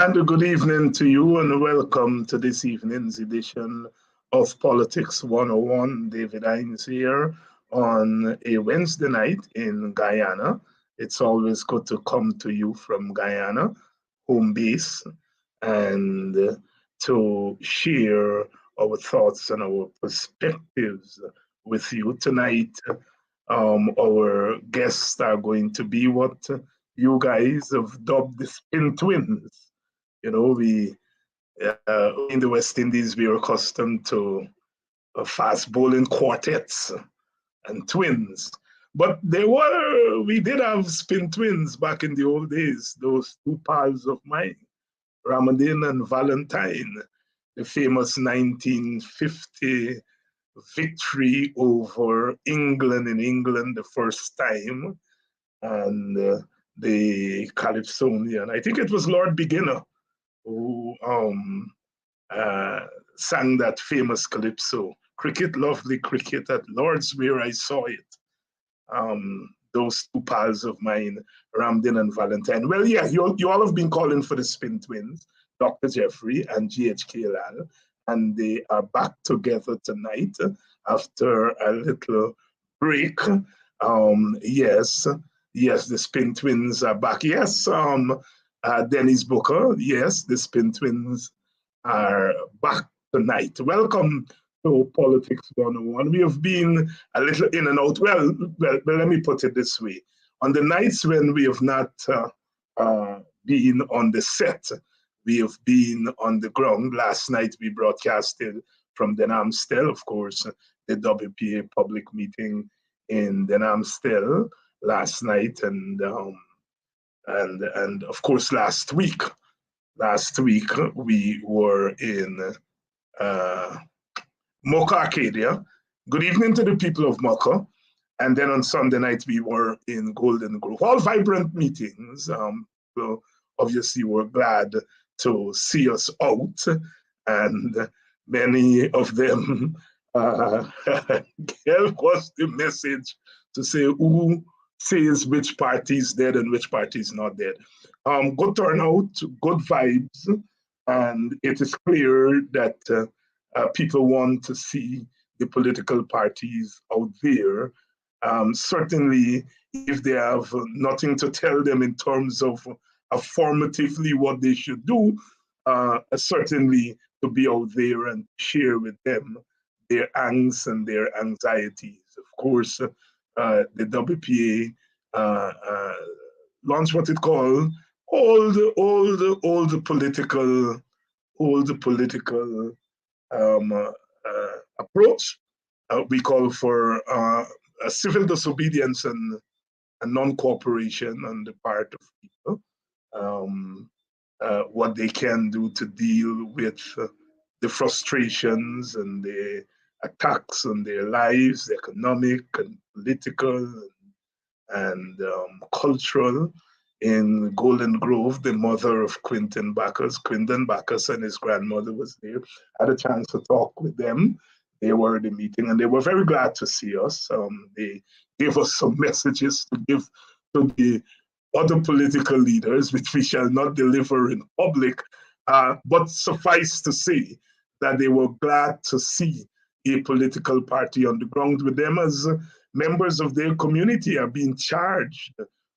And a good evening to you, and welcome to this evening's edition of Politics 101. David Hines here on a Wednesday night in Guyana. It's always good to come to you from Guyana, home base, and to share our thoughts and our perspectives with you tonight. Our guests are going to be what you guys have dubbed the Spin Twins. We in the West Indies, we are accustomed to fast bowling quartets and twins. But we did have spin twins back in the old days, those two pals of mine, Ramadan and Valentine, the famous 1950 victory over England in England the first time, and the Calypsonian. I think it was Lord Beginner who uh, sang that famous calypso, Cricket, Lovely Cricket, at Lord's where I saw it. Those two pals of mine, Ramdin and Valentine. Well, yeah, you all have been calling for the Spin Twins, Dr. Jeffrey and GHK Lall, and they are back together tonight after a little break. Yes, the Spin Twins are back. Yes, Dennis Booker. Yes, the Spin Twins are back tonight. Welcome to Politics 101. We have been a little in and out. Well, let me put it this way. On the nights when we have not been on the set, we have been on the ground. Last night we broadcasted from Den Amstel, of course, the WPA public meeting in Den Amstel last night, and of course last week we were in Mocha Arcadia. Good evening to the people of Mocha. And then on Sunday night, we were in Golden Grove. All vibrant meetings. So obviously, we're glad to see us out. And many of them gave us the message to say who says which party is dead and which party is not dead. Good turnout, good vibes, and it is clear that people want to see the political parties out there. Certainly, if they have nothing to tell them in terms of affirmatively what they should do, certainly to be out there and share with them their angst and their anxieties. Of course, the WPA launched what it called all the political approach. We call for a civil disobedience and a non-cooperation on the part of people. What they can do to deal with the frustrations and the attacks on their lives, economic and political and cultural. In Golden Grove, the mother of Quinton Bacchus and his grandmother was there. I had a chance to talk with them. They were at the meeting and they were very glad to see us. They gave us some messages to give to the other political leaders, which we shall not deliver in public, but suffice to say that they were glad to see a political party on the ground with them, as members of their community are being charged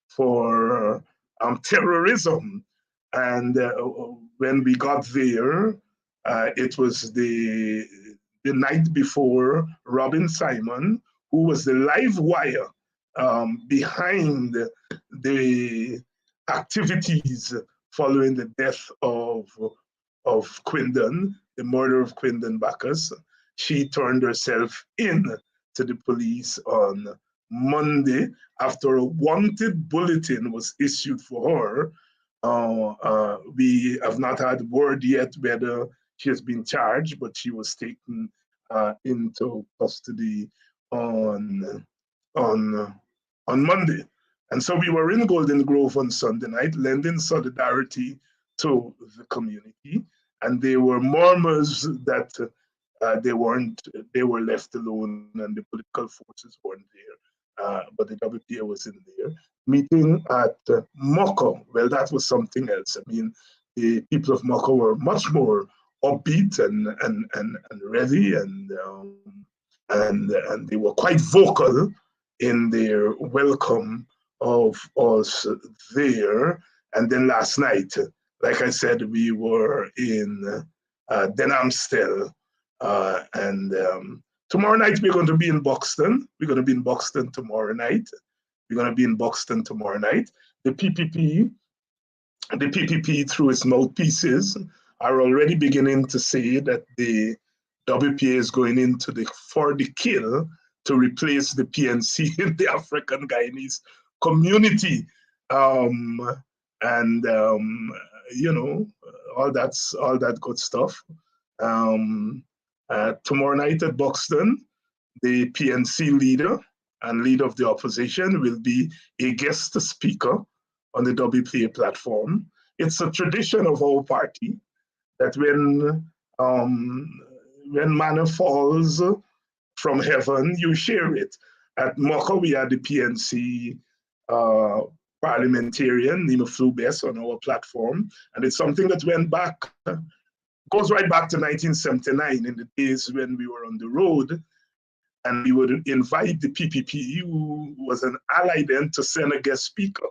for terrorism. And when we got there, it was the night before Robin Simon, who was the live wire behind the activities following the death of Quindon, the murder of Quindon Bacchus. She turned herself in to the police on Monday after a wanted bulletin was issued for her. We have not had word yet whether she has been charged, but she was taken into custody on Monday. And so we were in Golden Grove on Sunday night, lending solidarity to the community. And there were murmurs that they were left alone and the political forces weren't there. But the WPA was in there. Meeting at Moko, well, that was something else. I mean, the people of Morocco were much more upbeat and ready, and they were quite vocal in their welcome of us there. And then last night, like I said, we were in Denhamstel, and tomorrow night we're going to be in Buxton. We're going to be in Buxton tomorrow night. We're going to be in Buxton tomorrow night. The PPP through its mouthpieces are already beginning to say that the WPA is going into for the kill to replace the PNC in the African Guyanese community. You know, all that good stuff. Tomorrow night at Buxton, the PNC leader and leader of the opposition will be a guest speaker on the WPA platform. It's a tradition of our party that when manna falls from heaven, you share it. At Mocha, we had the PNC parliamentarian, Nima Flubes, on our platform. And it's something that goes right back to 1979, in the days when we were on the road. And we would invite the PPP, who was an ally then, to send a guest speaker.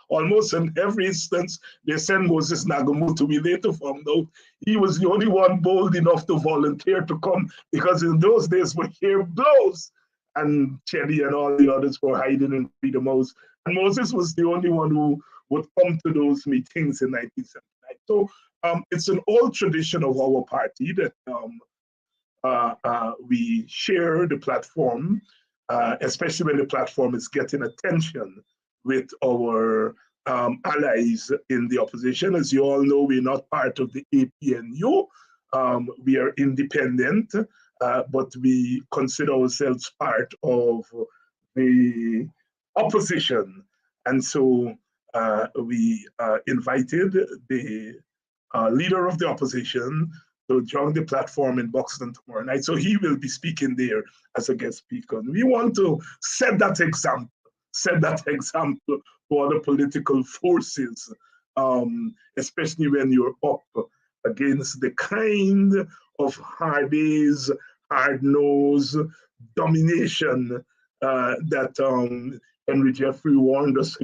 Almost in every instance, they sent Moses Nagamutu. We later found out he was the only one bold enough to volunteer to come, because in those days we hear blows, and Chelly and all the others were hiding in Freedom House. And Moses was the only one who would come to those meetings in 1979. So it's an old tradition of our party that we share the platform, especially when the platform is getting attention with our allies in the opposition. As you all know, we're not part of the APNU. We are independent, but we consider ourselves part of the opposition. And so we invited the leader of the opposition to join the platform in Buxton tomorrow night. So he will be speaking there as a guest speaker. And we want to set that example for other political forces, especially when you're up against the kind of hard-nosed domination that Henry Jeffrey warned us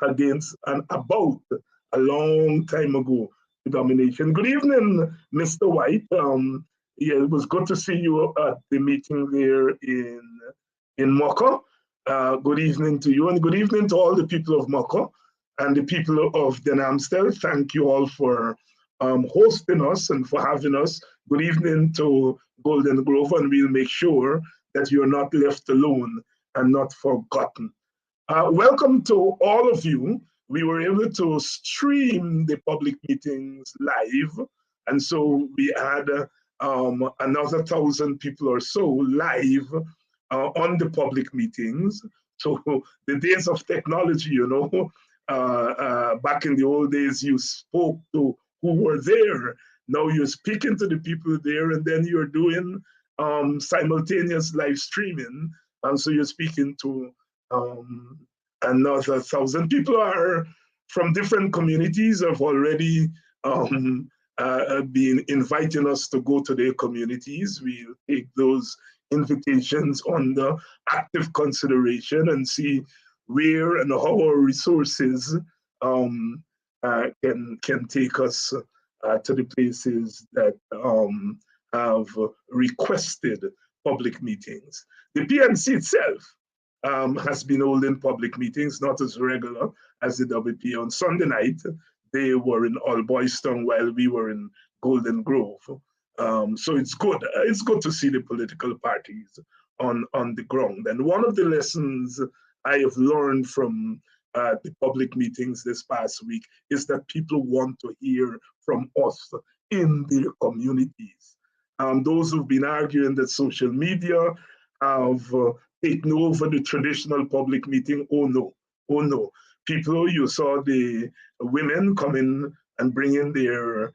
against and about a long time ago. Domination. Good evening, Mr. White. Yeah, it was good to see you at the meeting there in Mocha. Good evening to you, and good evening to all the people of Mocha and the people of Denhamstel. Thank you all for hosting us and for having us. Good evening to Golden Grove, and we'll make sure that you're not left alone and not forgotten. Welcome to all of you. We were able to stream the public meetings live, and so we had another 1,000 people or so live on the public meetings. So the days of technology, you know, back in the old days, you spoke to who were there. Now you're speaking to the people there, and then you're doing simultaneous live streaming, and so you're speaking to another 1,000 people are from different communities have already been inviting us to go to their communities. We'll take those invitations under active consideration and see where and how our resources can take us to the places that have requested public meetings. The PNC itself has been holding public meetings, not as regular as the WP. On Sunday night, they were in All Boys Town while we were in Golden Grove. So it's good. It's good to see the political parties on the ground. And one of the lessons I have learned from the public meetings this past week is that people want to hear from us in their communities. Those who've been arguing that social media have taken over the traditional public meeting, oh no. People, you saw the women coming and bringing their,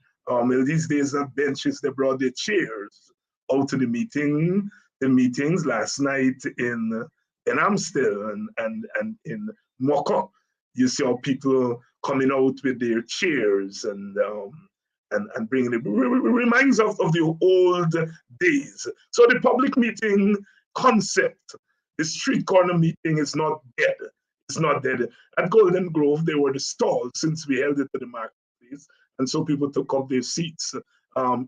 these days not benches, they brought their chairs out to the meetings last night in Amstel and in Mocha. You saw people coming out with their chairs and bringing it. Reminds us of the old days. So the public meeting concept, the street corner meeting is not dead. It's not dead. At Golden Grove, they were the stalls since we held it to the marketplace. And so people took up their seats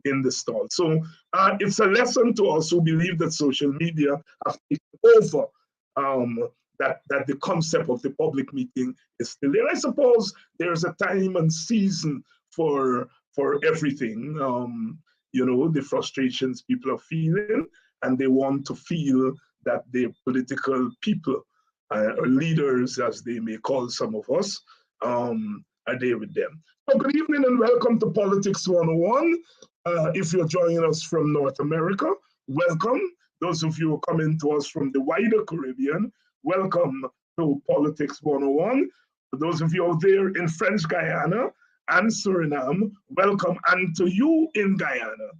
in the stall. So it's a lesson to us who believe that social media have taken over, that the concept of the public meeting is still there. I suppose there's a time and season for everything. The frustrations people are feeling, and they want to feel that their political people, or leaders, as they may call some of us, are there with them. So good evening and welcome to Politics 101. If you're joining us from North America, welcome. Those of you who are coming to us from the wider Caribbean, welcome to Politics 101. For those of you out there in French Guyana and Suriname, welcome. And to you in Guyana,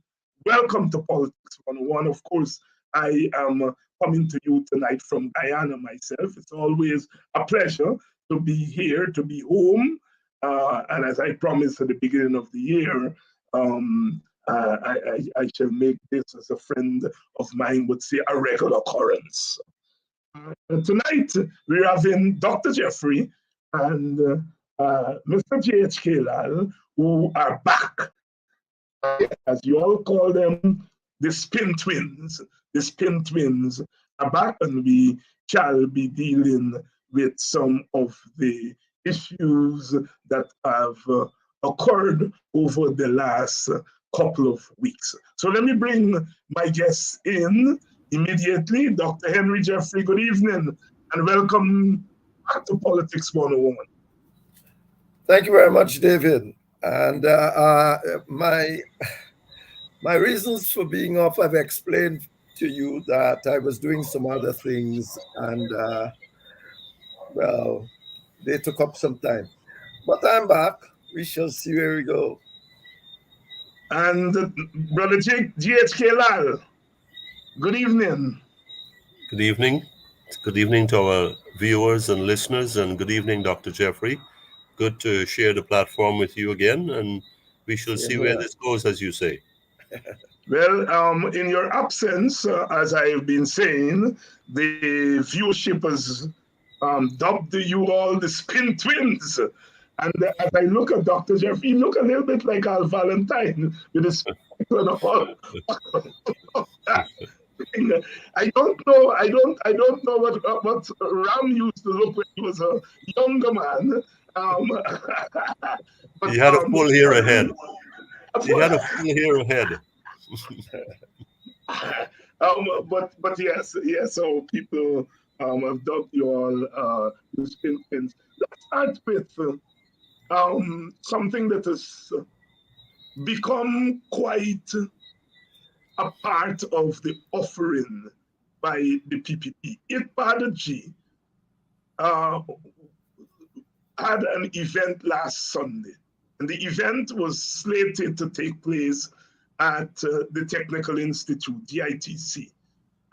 welcome to Politics 101. Of course, I am coming to you tonight from Guyana myself. It's always a pleasure to be here, to be home. And as I promised at the beginning of the year, I shall make this, as a friend of mine would say, a regular occurrence. Tonight, we're having Dr. Jeffrey and Mr. GHK Lall, who are back, as you all call them, the spin twins. The spin twins are back, and we shall be dealing with some of the issues that have occurred over the last couple of weeks. So let me bring my guests in immediately. Dr. Henry Jeffrey, good evening, and welcome back to Politics 101. Thank you very much, David. And my reasons for being off, I've explained to you that I was doing some other things, and well, they took up some time. But I'm back. We shall see where we go. And Brother GHK Lall, good evening. Good evening. Good evening to our viewers and listeners, and good evening, Dr. Jeffrey. Good to share the platform with you again, and we shall see where this goes, as you say. Well, in your absence, as I've been saying, the viewership has dubbed you all the spin twins. And as I look at Dr. Jeffrey, you look a little bit like Al Valentine with his and all. I don't know what Ram used to look when he was a younger man. But, he had a full hair ahead. He had a full hair ahead. But yes. So people have dubbed you all the spin twins. Let's start with something that has become quite a part of the offering by the PPP. IPADG had an event last Sunday, and the event was slated to take place at the Technical Institute, GITC.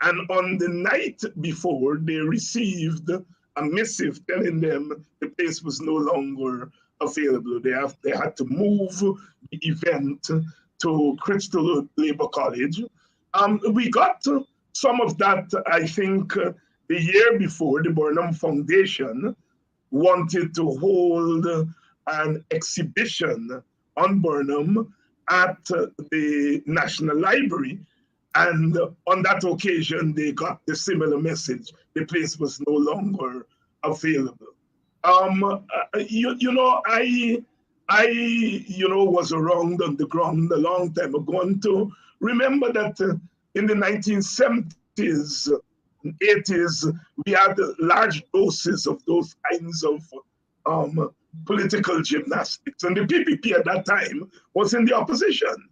And on the night before, they received a missive telling them the place was no longer available. They had to move the event to Crystal Labor College. We got some of that, I think, the year before. The Burnham Foundation wanted to hold an exhibition on Burnham at the National Library. And on that occasion, they got the similar message. The place was no longer available. I was around on the ground a long time ago, and to remember that in the 1970s, 80s, we had large doses of those kinds of political gymnastics. And the PPP at that time was in the opposition.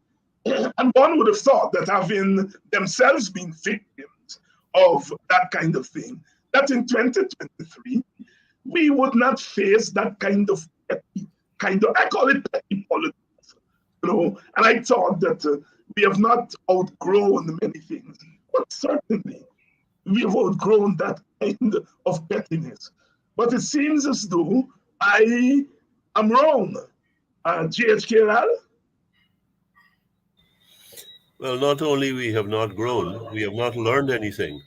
And one would have thought that, having themselves been victims of that kind of thing, that in 2023, we would not face that kind of I call it petty politics, and I thought that we have not outgrown many things, but certainly we have outgrown that kind of pettiness. But it seems as though I I'm wrong. GHK Lall? Well, not only we have not grown, we have not learned anything.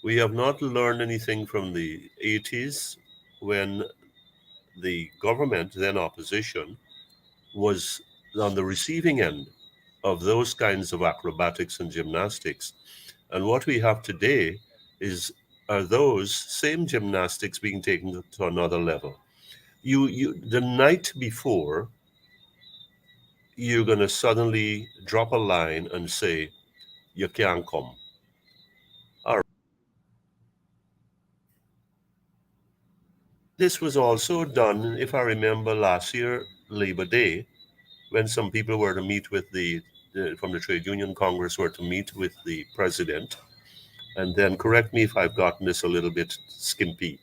We have not learned anything from the 80s when the government, then opposition, was on the receiving end of those kinds of acrobatics and gymnastics. And what we have today are those same gymnastics being taken to another level. You the night before, you're gonna suddenly drop a line and say, you can't come. All right. This was also done, if I remember last year, Labor Day, when some people were to meet with from the Trade Union Congress were to meet with the president. And then correct me if I've gotten this a little bit skimpy.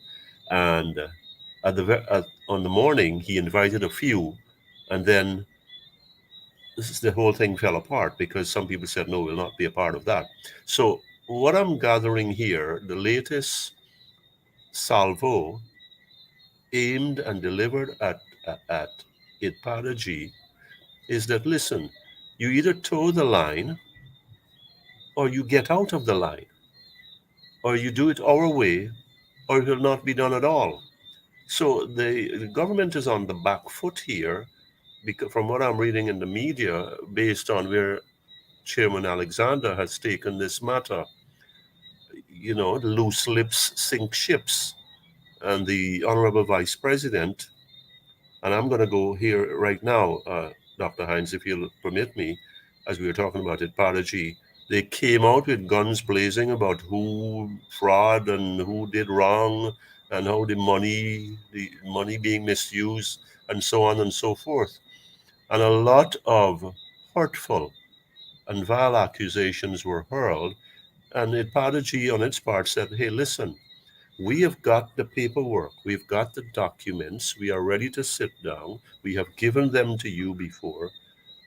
And on the morning, he invited a few, and then the whole thing fell apart because some people said, no, we'll not be a part of that. So what I'm gathering here, the latest salvo aimed and delivered at Idpadaji is that, listen, you either toe the line or you get out of the line, or you do it our way, or it will not be done at all. So the government is on the back foot here, because from what I'm reading in the media, based on where Chairman Alexander has taken this matter, the loose lips sink ships. And the Honorable Vice President, and I'm going to go here right now, Dr. Hines, if you'll permit me, as we were talking about it, Padaji, they came out with guns blazing about who fraud and who did wrong and how the money being misused and so on and so forth. And a lot of hurtful and vile accusations were hurled. And Padaji, on its part, said, hey, listen, we have got the paperwork, we've got the documents, we are ready to sit down, we have given them to you before.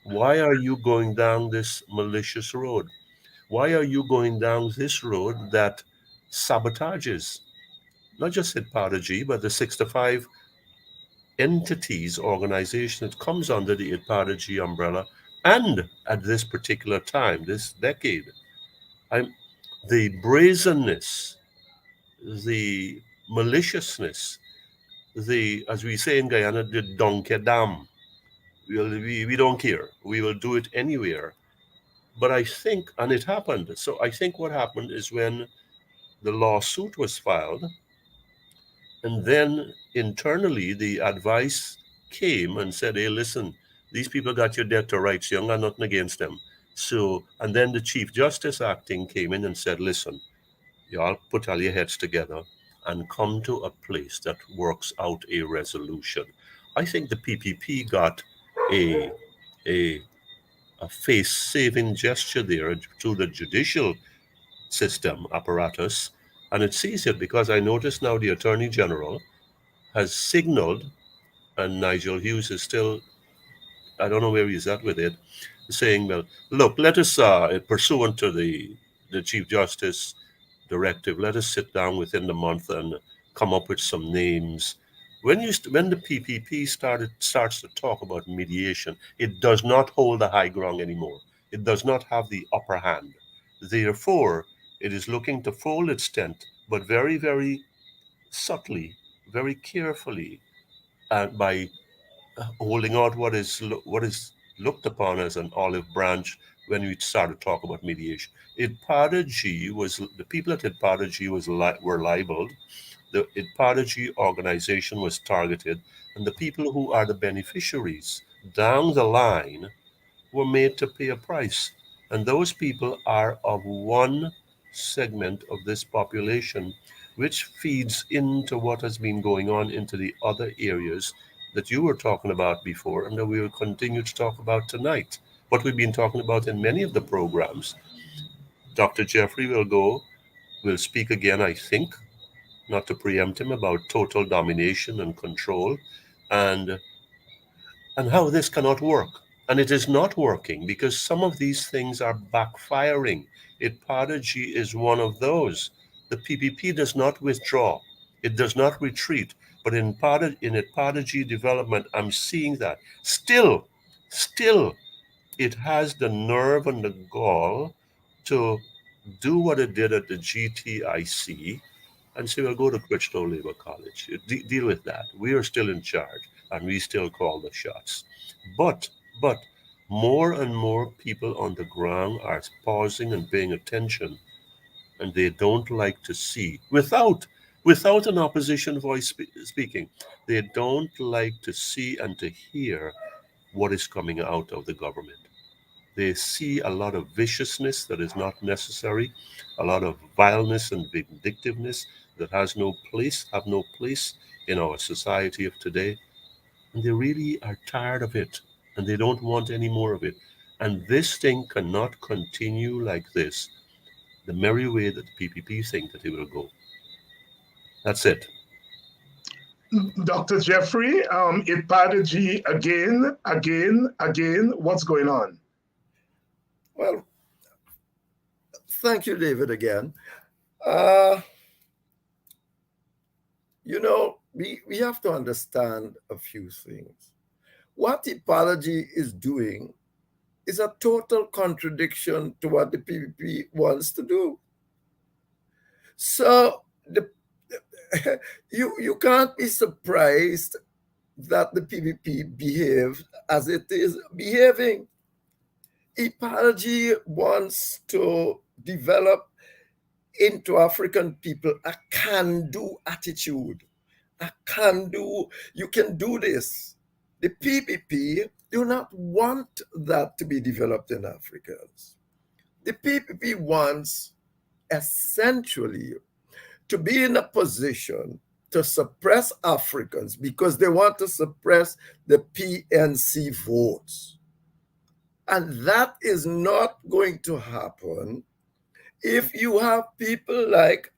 Why are you going down this malicious road? Why are you going down this road that sabotages not just Idpadaji, but the 65 entities, organization that comes under the Idpadaji umbrella? And at this particular time, this decade, the brazenness, the maliciousness, as we say in Guyana, the donkey dam. We don't care. We will do it anywhere. But I think, and it happened. So I think what happened is when the lawsuit was filed, and then internally the advice came and said, hey, listen, these people got your debt to rights. You got nothing against them. So, and then the Chief Justice acting came in and said, listen, y'all put all your heads together and come to a place that works out a resolution. I think the PPP got a face-saving gesture there to the judicial system apparatus, and it sees it because I notice now the Attorney General has signaled, and Nigel Hughes is still, I don't know where he's at with it, saying, well, look, let us, pursuant to the Chief Justice directive, let us sit down within the month and come up with some names. When the PPP starts to talk about mediation, it does not hold the high ground anymore. It does not have the upper hand. Therefore, it is looking to fold its tent, but very, very subtly, very carefully, and by holding out what is looked upon as an olive branch when we started to talk about mediation. The people at Idpadaji were libeled. The Idpadaji organization was targeted, and the people who are the beneficiaries down the line were made to pay a price. And those people are of one segment of this population, which feeds into what has been going on into the other areas that you were talking about before and that we will continue to talk about tonight. What we've been talking about in many of the programs. Dr. Jeffrey will speak again, I think, not to preempt him, about total domination and control and how this cannot work. And it is not working because some of these things are backfiring. Idpadaji is one of those. The PPP does not withdraw. It does not retreat. But in Epadaji development, I'm seeing that still, it has the nerve and the gall to do what it did at the GTIC and say, well, go to Crichton Labour College. Deal with that. We are still in charge and we still call the shots. But more and more people on the ground are pausing and paying attention, and they don't like to see without an opposition voice speaking. They don't like to see and to hear what is coming out of the government. They see a lot of viciousness that is not necessary, a lot of vileness and vindictiveness that have no place in our society of today. And they really are tired of it, and they don't want any more of it. And this thing cannot continue like this, the merry way that the PPP think that it will go. That's it. Dr. Jeffrey, Epadaji again. What's going on? Well, thank you, David, again. We have to understand a few things. What Epadaji is doing is a total contradiction to what the PPP wants to do. So you can't be surprised that the PPP behaves as it is behaving. Epadaji wants to develop into African people a can-do attitude. A can-do, you can do this. The PPP do not want that to be developed in Africans. The PPP wants essentially to be in a position to suppress Africans because they want to suppress the PNC votes. And that is not going to happen if you have people like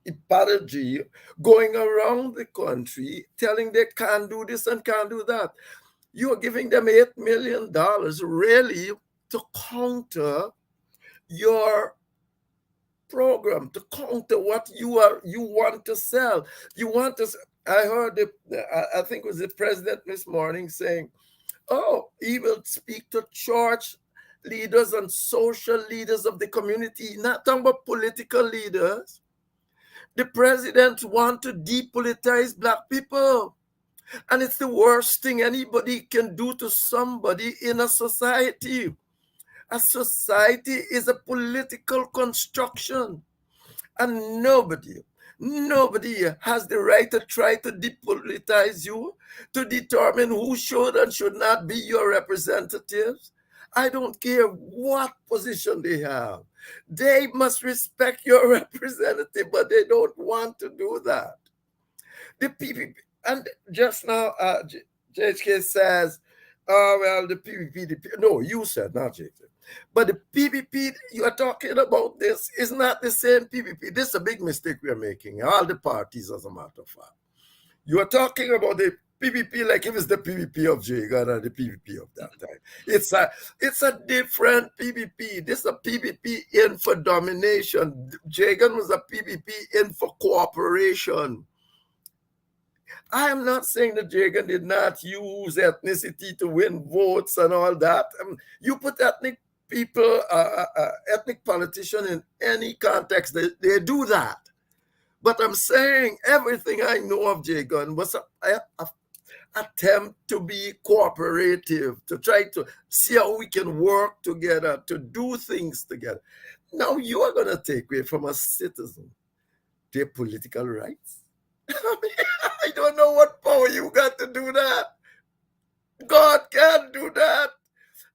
Epadaji going around the country telling they can't do this and can't do that. You are giving them $8 million really to counter your program, to counter what you want to sell. I heard I think it was the president this morning saying, oh, he will speak to church leaders and social leaders of the community, not talking about political leaders. The president wants to depolitize Black people. And it's the worst thing anybody can do to somebody in a society. A society is a political construction. And nobody has the right to try to depolitize you, to determine who should and should not be your representatives. I don't care what position they have. They must respect your representative, but they don't want to do that. The PPP, and just now, GHK says, oh, well, the PPP, no, you said, not GHK. But the PPP you are talking about this is not the same PPP. This is a big mistake we are making, all the parties, as a matter of fact. You are talking about the PPP like if it's the PPP of Jagan or the PPP of that time. It's a different PPP. This is a PPP in for domination. Jagan was a PPP in for cooperation. I am not saying that Jagan did not use ethnicity to win votes and all that. You put ethnic people, ethnic politicians in any context, they do that. But I'm saying everything I know of Jagan was an attempt to be cooperative, to try to see how we can work together, to do things together. Now you are going to take away from a citizen their political rights. I don't know what power you got to do that. God can't do that.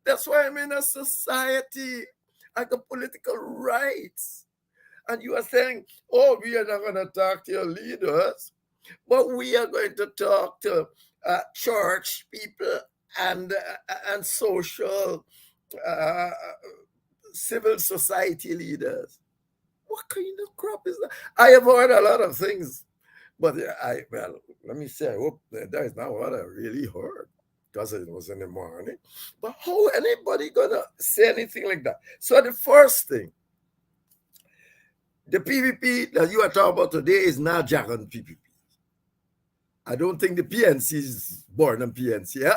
That's why I'm in a society. I got political rights. And you are saying, oh, we are not going to talk to your leaders, but we are going to talk to church people and social civil society leaders. What kind of crap is that? I have heard a lot of things. But let me say, I hope that is not what I really heard, because it was in the morning. But how anybody gonna say anything like that? So the first thing, the PPP that you are talking about today is not Jagan PPP. I don't think the PNC is born on PNC.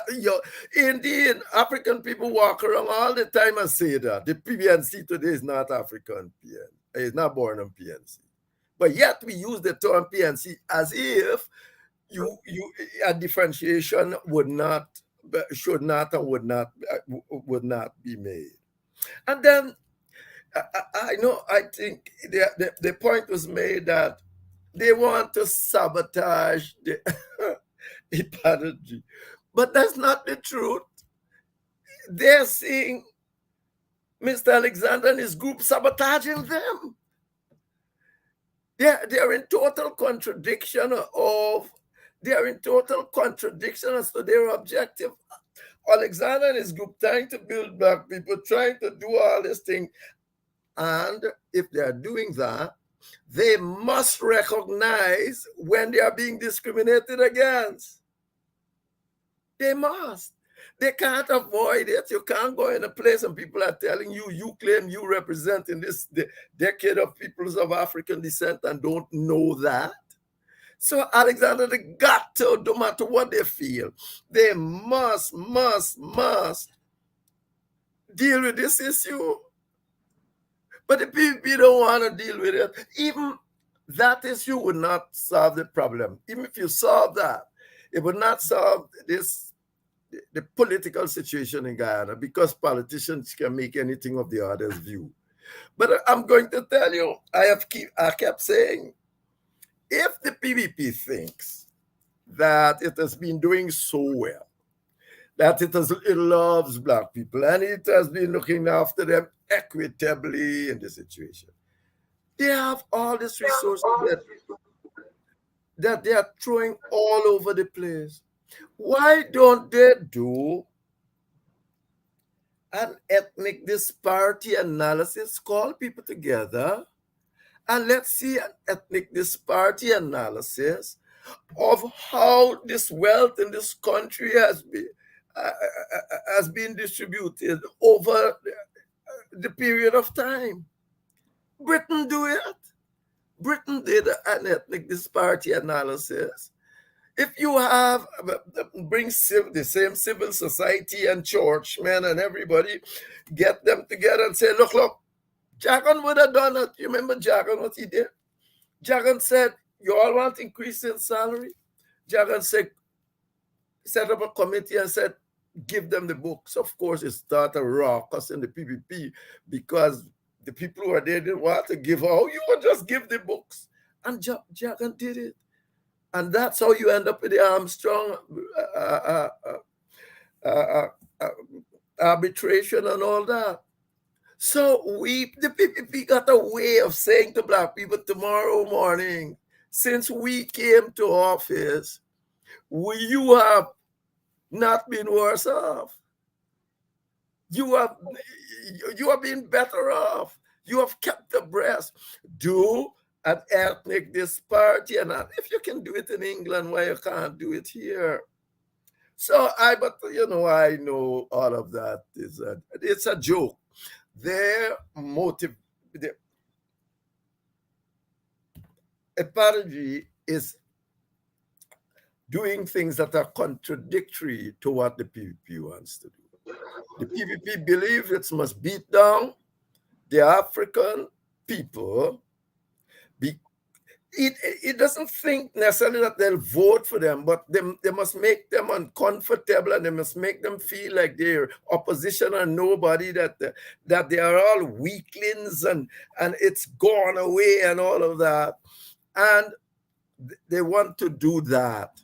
Indeed, African people walk around all the time and say that the PNC today is not African PNC. It's not born on PNC. But yet we use the term PNC as if a differentiation should not and would not be made. And then I think the point was made that they want to sabotage the apology. But that's not the truth. They're seeing Mr. Alexander and his group sabotaging them. They're in total contradiction as to their objective. Alexander and his group trying to build black people, trying to do all this thing. And if they're doing that, they must recognize when they are being discriminated against. They must. They can't avoid it. You can't go in a place and people are telling you, you claim you represent in this decade of peoples of African descent and don't know that. So Alexander, they got to, no matter what they feel, they must deal with this issue. But the PPP don't want to deal with it. Even that issue would not solve the problem. Even if you solve that, it would not solve the political situation in Guyana, because politicians can make anything of the other's view. But I'm going to tell you, I kept saying, if the PPP thinks that it has been doing so well, that it loves black people and it has been looking after them equitably in the situation, they have all these resources that they are throwing all over the place. Why don't they do an ethnic disparity analysis, call people together, and let's see an ethnic disparity analysis of how this wealth in this country has been distributed over the period of time? Britain do it. Britain did an ethnic disparity analysis. If you bring the same civil society and churchmen and everybody, get them together and say, look, Jagan would have done it. You remember Jagan, what he did? Jagan said, you all want increase in salary? Jagan said, set up a committee and said, give them the books. Of course, it started a raucous in the PPP because the people who were there didn't want to give. Oh, you would just give the books. And Jagan did it. And that's how you end up with the Armstrong arbitration and all that. So the PPP got a way of saying to black people tomorrow morning, since we came to office, you have not been worse off. You have been better off. You have kept the breast. Do an ethnic disparity, and if you can do it in England, why you can't do it here? So I know all of that it's a joke. Their motive, the apology is doing things that are contradictory to what the PPP wants to do. The PPP believes it must beat down the African people. It doesn't think necessarily that they'll vote for them, but they must make them uncomfortable and they must make them feel like they're opposition or nobody, that they are all weaklings and it's gone away and all of that. And they want to do that.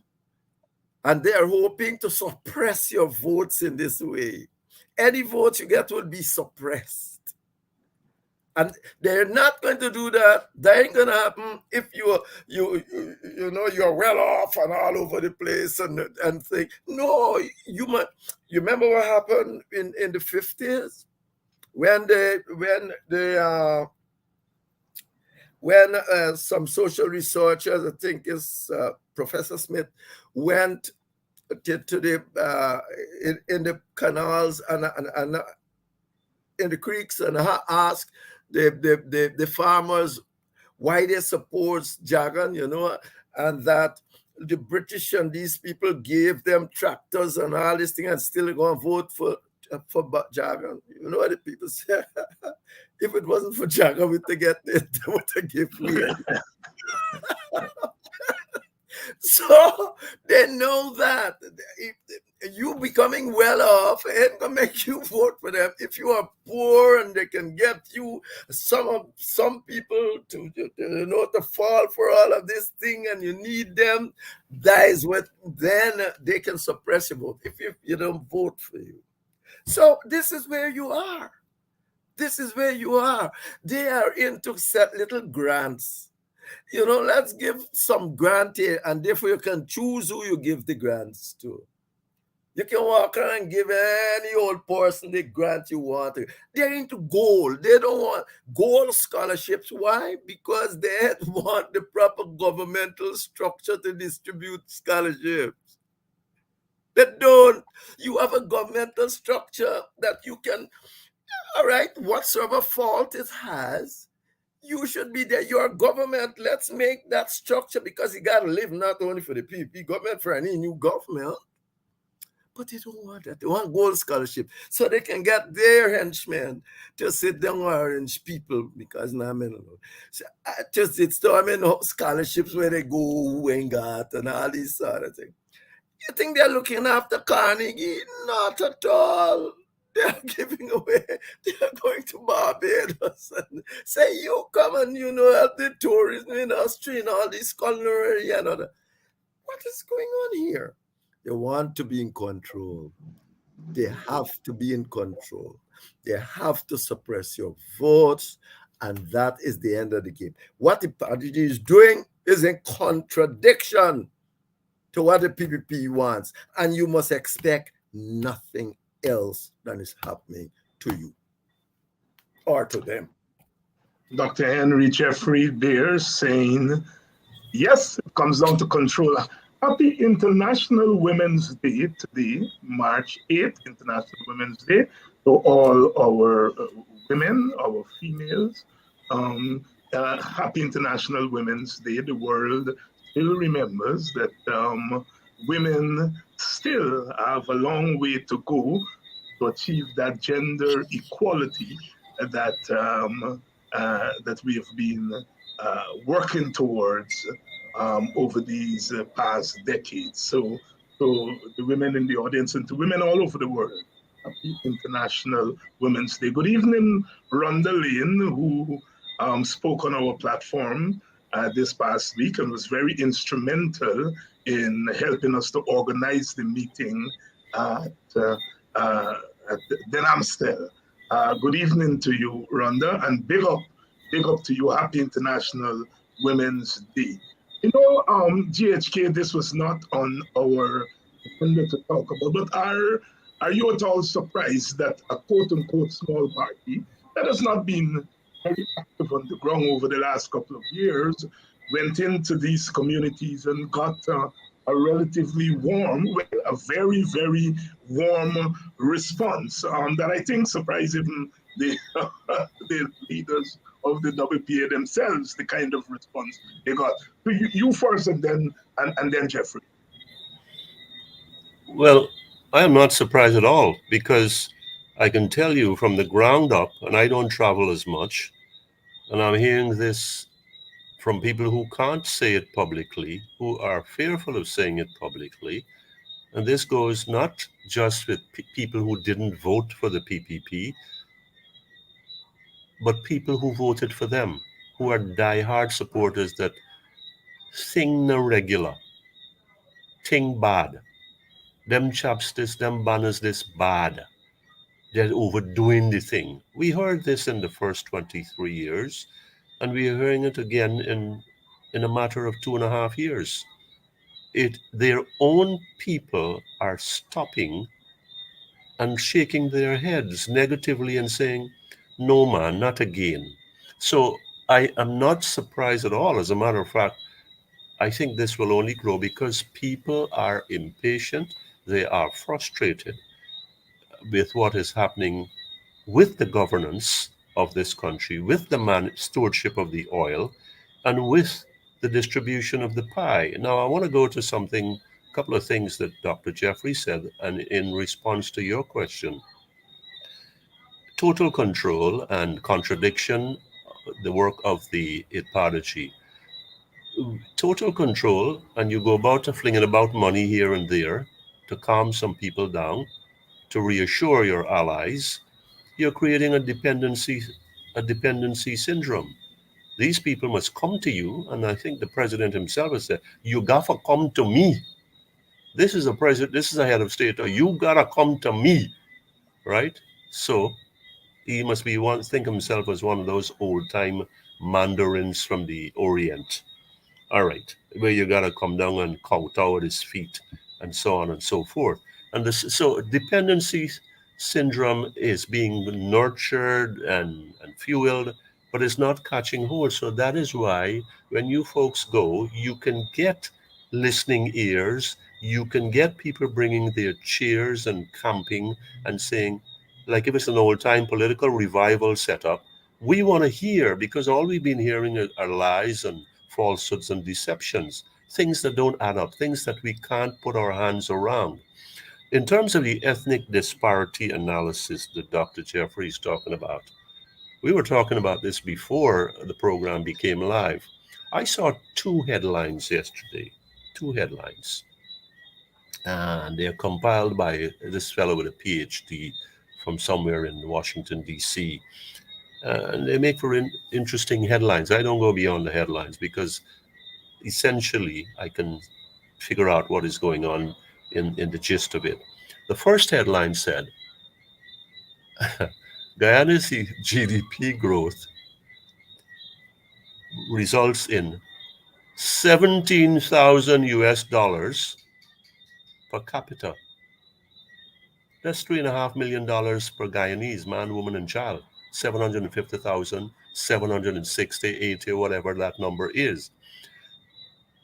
And they are hoping to suppress your votes in this way. Any vote you get will be suppressed. And they're not going to do that. That ain't going to happen if you're well off and all over the place and think, no, you remember what happened in the 50s when some social researchers, I think it's Professor Smith, went to the in the canals and in the creeks and asked the farmers why they support Jagan, and that the British and these people gave them tractors and all this thing and still going to vote for Jaga. You know what the people say? If it wasn't for Jaga, we would get it, they would have given me. So they know that you becoming well off ain't gonna make you vote for them. If you are poor and they can get you some people to to fall for all of this thing and you need them, that is what then they can suppress your vote if you don't vote for you. So this is where you are. This is where you are. They are into set little grants. Let's give some grant here, and therefore you can choose who you give the grants to. You can walk around and give any old person the grant you want. They're into gold. They don't want gold scholarships. Why? Because they want the proper governmental structure to distribute scholarships. They don't. You have a governmental structure that you can, all right, whatsoever fault it has, you should be there. Your government, let's make that structure, because you got to live not only for the PPP government, for any new government. But they don't want that. They want gold scholarship so they can get their henchmen to sit down orange people, because now I mean, so it's scholarships where they go and got and all these sort of things. You think they're looking after Carnegie? Not at all. They're giving away. They're going to Barbados and say, you come and, help the tourism industry and all this culinary and other. What is going on here? They want to be in control. They have to be in control. They have to suppress your votes, and that is the end of the game. What the party is doing is in contradiction to what the PPP wants, and you must expect nothing else than is happening to you or to them. Dr. Henry Jeffrey there saying, yes, it comes down to control. Happy International Women's Day today, March 8th, International Women's Day, to all our women, our females. Happy International Women's Day. The world still remembers that women still have a long way to go to achieve that gender equality that that we have been working towards over these past decades. So the women in the audience and to women all over the world, happy International Women's Day. Good evening, Rhonda Lane, who spoke on our platform this past week and was very instrumental in helping us to organize the meeting at Den Amstel. Good evening to you, Rhonda, and big up to you. Happy International Women's Day. GHK, this was not on our agenda to talk about, but are you at all surprised that a quote-unquote small party that has not been very active on the ground over the last couple of years went into these communities and got a relatively warm, a very, very warm response that I think surprised even the leaders of the WPA themselves, the kind of response they got. So you first and then Jeffrey. Well, I am not surprised at all, because I can tell you from the ground up, and I don't travel as much, and I'm hearing this from people who can't say it publicly, who are fearful of saying it publicly. And this goes not just with people who didn't vote for the PPP, but people who voted for them, who are diehard supporters that thing no regular, thing bad. Them chaps this, them banners this bad. They're overdoing the thing. We heard this in the first 23 years, and we are hearing it again in a matter of 2.5 years. Their own people are stopping and shaking their heads negatively and saying, no man, not again. So I am not surprised at all. As a matter of fact, I think this will only grow because people are impatient. They are frustrated with what is happening with the governance of this country, with the stewardship of the oil, and with the distribution of the pie. Now, I want to go to something, a couple of things that Dr. Jeffrey said, and in response to your question, total control and contradiction, the work of the Ipadachi. Total control, and you go about to flinging about money here and there to calm some people down, to reassure your allies. You're creating a dependency syndrome. These people must come to you, and I think the president himself has said, "You gotta come to me." This is a president. This is a head of state. Or you gotta come to me, right? So he must be one. Think of himself as one of those old-time mandarins from the Orient. All right, where you gotta come down and kowtow at his feet, and so on and so forth. And so dependency syndrome is being nurtured and fueled, but it's not catching hold. So that is why when you folks go, you can get listening ears, you can get people bringing their chairs and camping and saying, like if it's an old time political revival setup, we want to hear, because all we've been hearing are lies and falsehoods and deceptions, things that don't add up, things that we can't put our hands around. In terms of the ethnic disparity analysis that Dr. Jeffrey is talking about, we were talking about this before the program became live. I saw two headlines yesterday, two headlines, and they're compiled by this fellow with a PhD from somewhere in Washington, D.C. And they make for interesting headlines. I don't go beyond the headlines because essentially I can figure out what is going on in the gist of it. The first headline said, Guyana's GDP growth results in 17,000 US dollars per capita. That's $3.5 million per Guyanese, man, woman, and child. 750,000, 760, 80, whatever that number is.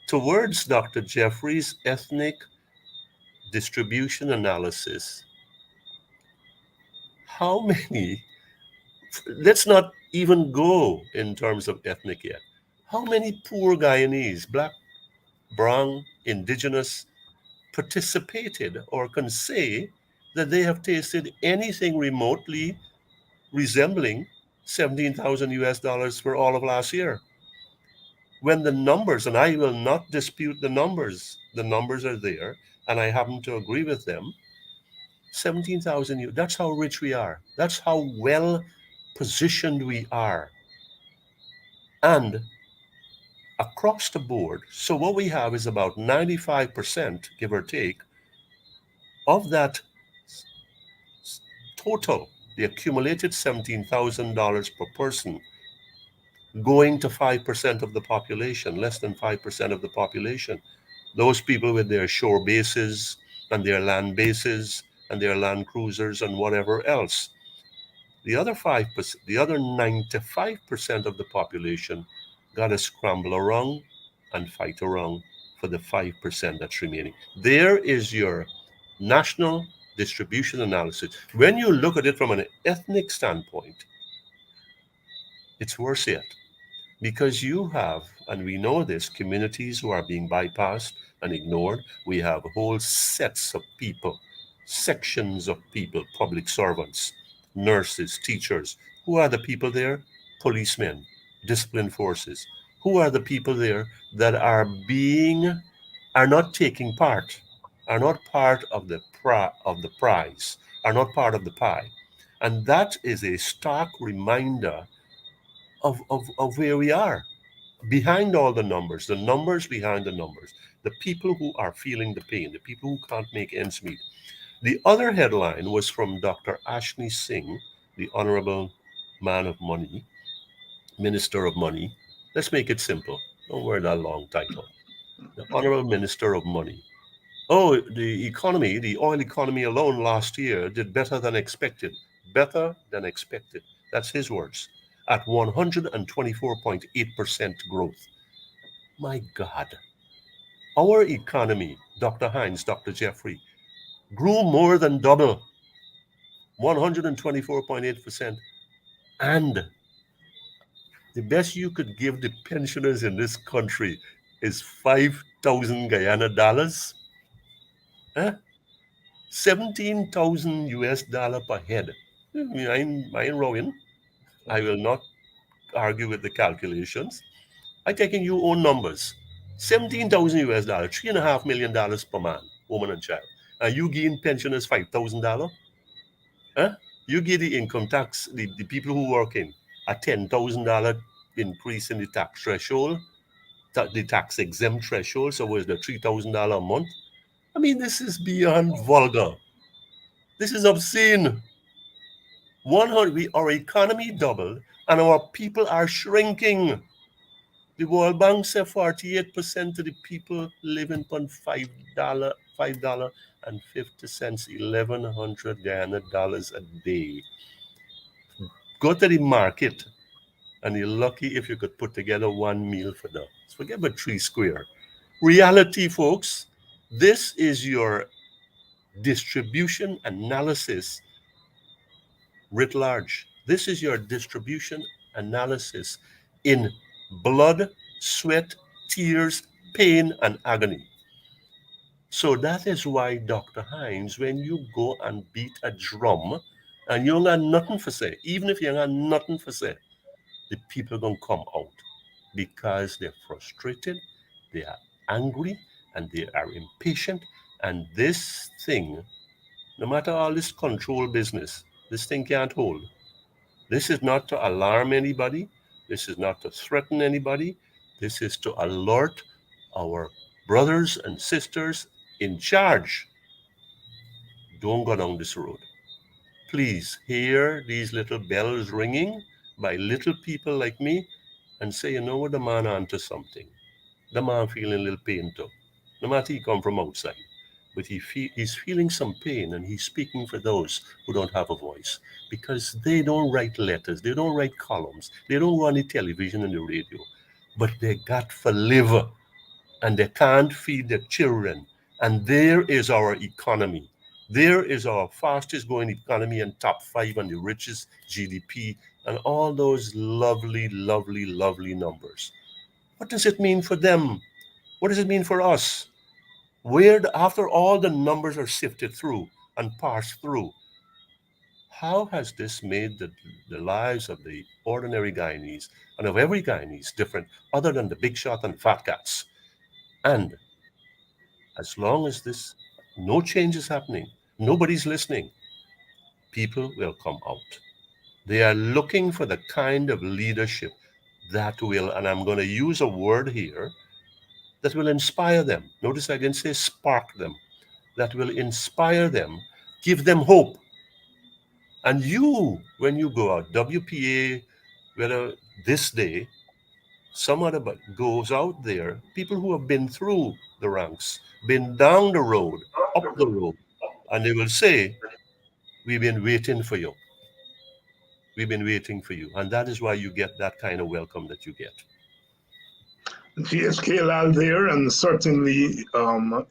Towards Dr. Jeffrey's ethnic distribution analysis, how many, let's not even go in terms of ethnic yet, how many poor Guyanese, black, brown, indigenous, participated or can say that they have tasted anything remotely resembling 17,000 US dollars for all of last year? When the numbers, and I will not dispute the numbers are there, and I happen to agree with them. 17,000, that's how rich we are. That's how well positioned we are. And across the board, so what we have is about 95%, give or take, of that total, the accumulated $17,000 per person, going to 5% of the population, less than 5% of the population. Those people with their shore bases and their land bases and their land cruisers and whatever else. The other 5%, the other 95% of the population got to scramble around and fight around for the 5% that's remaining. There is your national distribution analysis. When you look at it from an ethnic standpoint, it's worse yet. Because you have, and we know this, communities who are being bypassed and ignored. We have whole sets of people, sections of people, public servants, nurses, teachers. Who are the people there? Policemen, discipline forces. Who are the people there that are not taking part, are not part of the prize, are not part of the pie? And that is a stark reminder of where we are. Behind all the numbers behind the numbers, the people who are feeling the pain, the people who can't make ends meet. The other headline was from Dr. Ashley Singh, the Honorable Man of Money, Minister of Money. Let's make it simple. Don't wear that long title. The Honorable Minister of Money. Oh, the economy, the oil economy alone last year did better than expected. Better than expected. That's his words. At 124.8% growth. My God. Our economy, Dr. Hines, Dr. Jeffrey, grew more than double, 124.8%. And The best you could give the pensioners in this country is 5,000 Guyana dollars. Huh? 17,000 US dollar per head. Mine rowing. I will not argue with the calculations. I'm taking your own numbers. 17,000 US dollars, $3.5 million per man, woman, and child. And you gain pensioners $5,000? Huh? You give the income tax, the people who work in a $10,000 increase in the tax threshold, the tax exempt threshold. So where's the $3,000 a month? I mean, this is beyond vulgar. This is obscene. Our economy doubled and our people are shrinking. The World Bank said 48% of the people living on $5.50, 1,100 Guyana dollars a day. Go to the market and you're lucky if you could put together one meal for them. Forget about 3 square. Reality, folks, this is your distribution analysis writ large. This is your distribution analysis in blood, sweat, tears, pain, and agony. So that is why, Dr. Hines, when you go and beat a drum and you ain't got nothing for say, even if you ain't got nothing for say, the people are going to come out because they're frustrated, they are angry, and they are impatient. And this thing, no matter all this control business, this thing can't hold. This is not to alarm anybody. This is not to threaten anybody. This is to alert our brothers and sisters in charge. Don't go down this road. Please hear these little bells ringing by little people like me and say, you know what, the man onto something. The man feeling a little pain too. No matter he come from outside. But he's feeling some pain, and he's speaking for those who don't have a voice, because they don't write letters, they don't write columns, they don't run the television and the radio, but they got for live, and they can't feed their children. And there is our economy. There is our fastest growing economy and top 5 on the richest GDP and all those lovely, lovely, lovely numbers. What does it mean for them? What does it mean for us? Where, after all the numbers are sifted through and parsed through, how has this made the lives of the ordinary Guyanese and of every Guyanese different, other than the big shot and fat cats? And as long as no change is happening, nobody's listening, people will come out. They are looking for the kind of leadership that will, and I'm going to use a word here, that will inspire them. Notice I didn't say spark them. That will inspire them, give them hope. And you, when you go out, WPA, whether this day, some other goes out there, people who have been through the ranks, been down the road, up the road, and they will say, we've been waiting for you. We've been waiting for you. And that is why you get that kind of welcome that you get. GHK Lall there, and certainly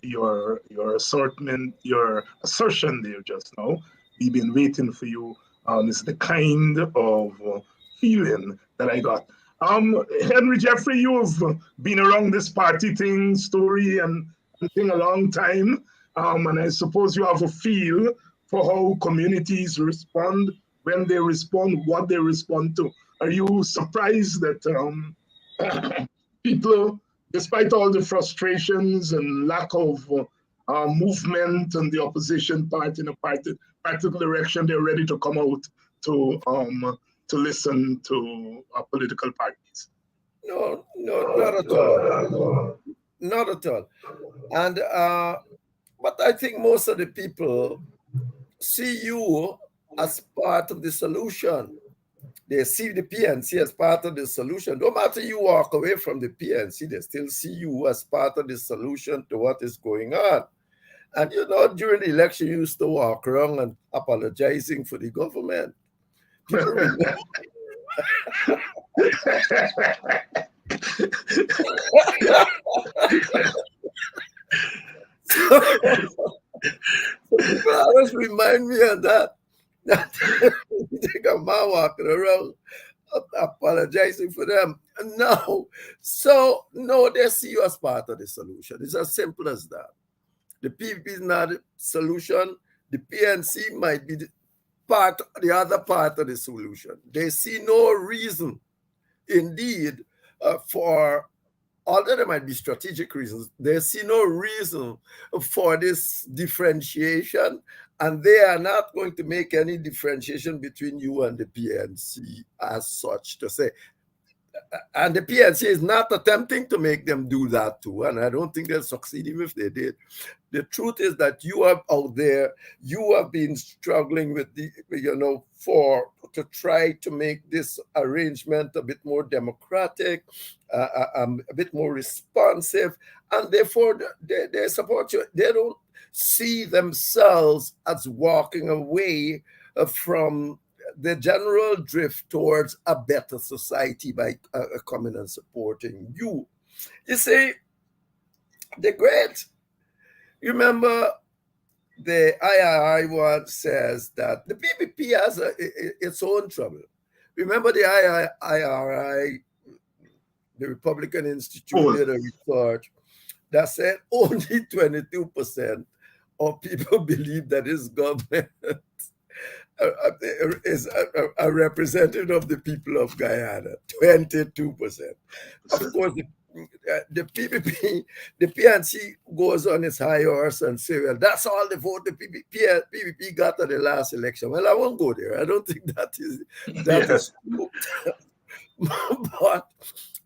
your assortment, your assertion there just now, we've been waiting for you, is the kind of feeling that I got. Henry Jeffrey, you've been around this party thing, story and thing a long time, and I suppose you have a feel for how communities respond, when they respond, what they respond to. Are you surprised that people, despite all the frustrations and lack of movement and the opposition party in a particular direction, they're ready to come out to listen to political parties? No, not at all. Not at all. And but I think most of the people see you as part of the solution. They see the PNC as part of the solution. No matter you walk away from the PNC, they still see you as part of the solution to what is going on. And during the election, you used to walk around and apologizing for the government. People remember. People always remind me of that. You take a man walking around apologizing for them. No. So, no, they see you as part of the solution. It's as simple as that. The PPP is not the solution. The PNC might be the other part of the solution. They see no reason, indeed, for, although there might be strategic reasons, they see no reason for this differentiation, and they are not going to make any differentiation between you and the PNC as such to say. And the PNC is not attempting to make them do that too, and I don't think they'll succeed even if they did. The truth is that you are out there, you have been struggling with to try to make this arrangement a bit more democratic, a bit more responsive, and therefore they support you. They don't see themselves as walking away from the general drift towards a better society by coming and supporting you. You see, remember the IRI one says that the PPP has its own trouble. Remember the IRI, the Republican Institute, did a research that said only 22% of people believe that this government is a representative of the people of Guyana. 22%. Of course, the PPP, the PNC goes on its high horse and say, well, that's all the vote the PPP got at the last election. Well, I won't go there. I don't think that is true.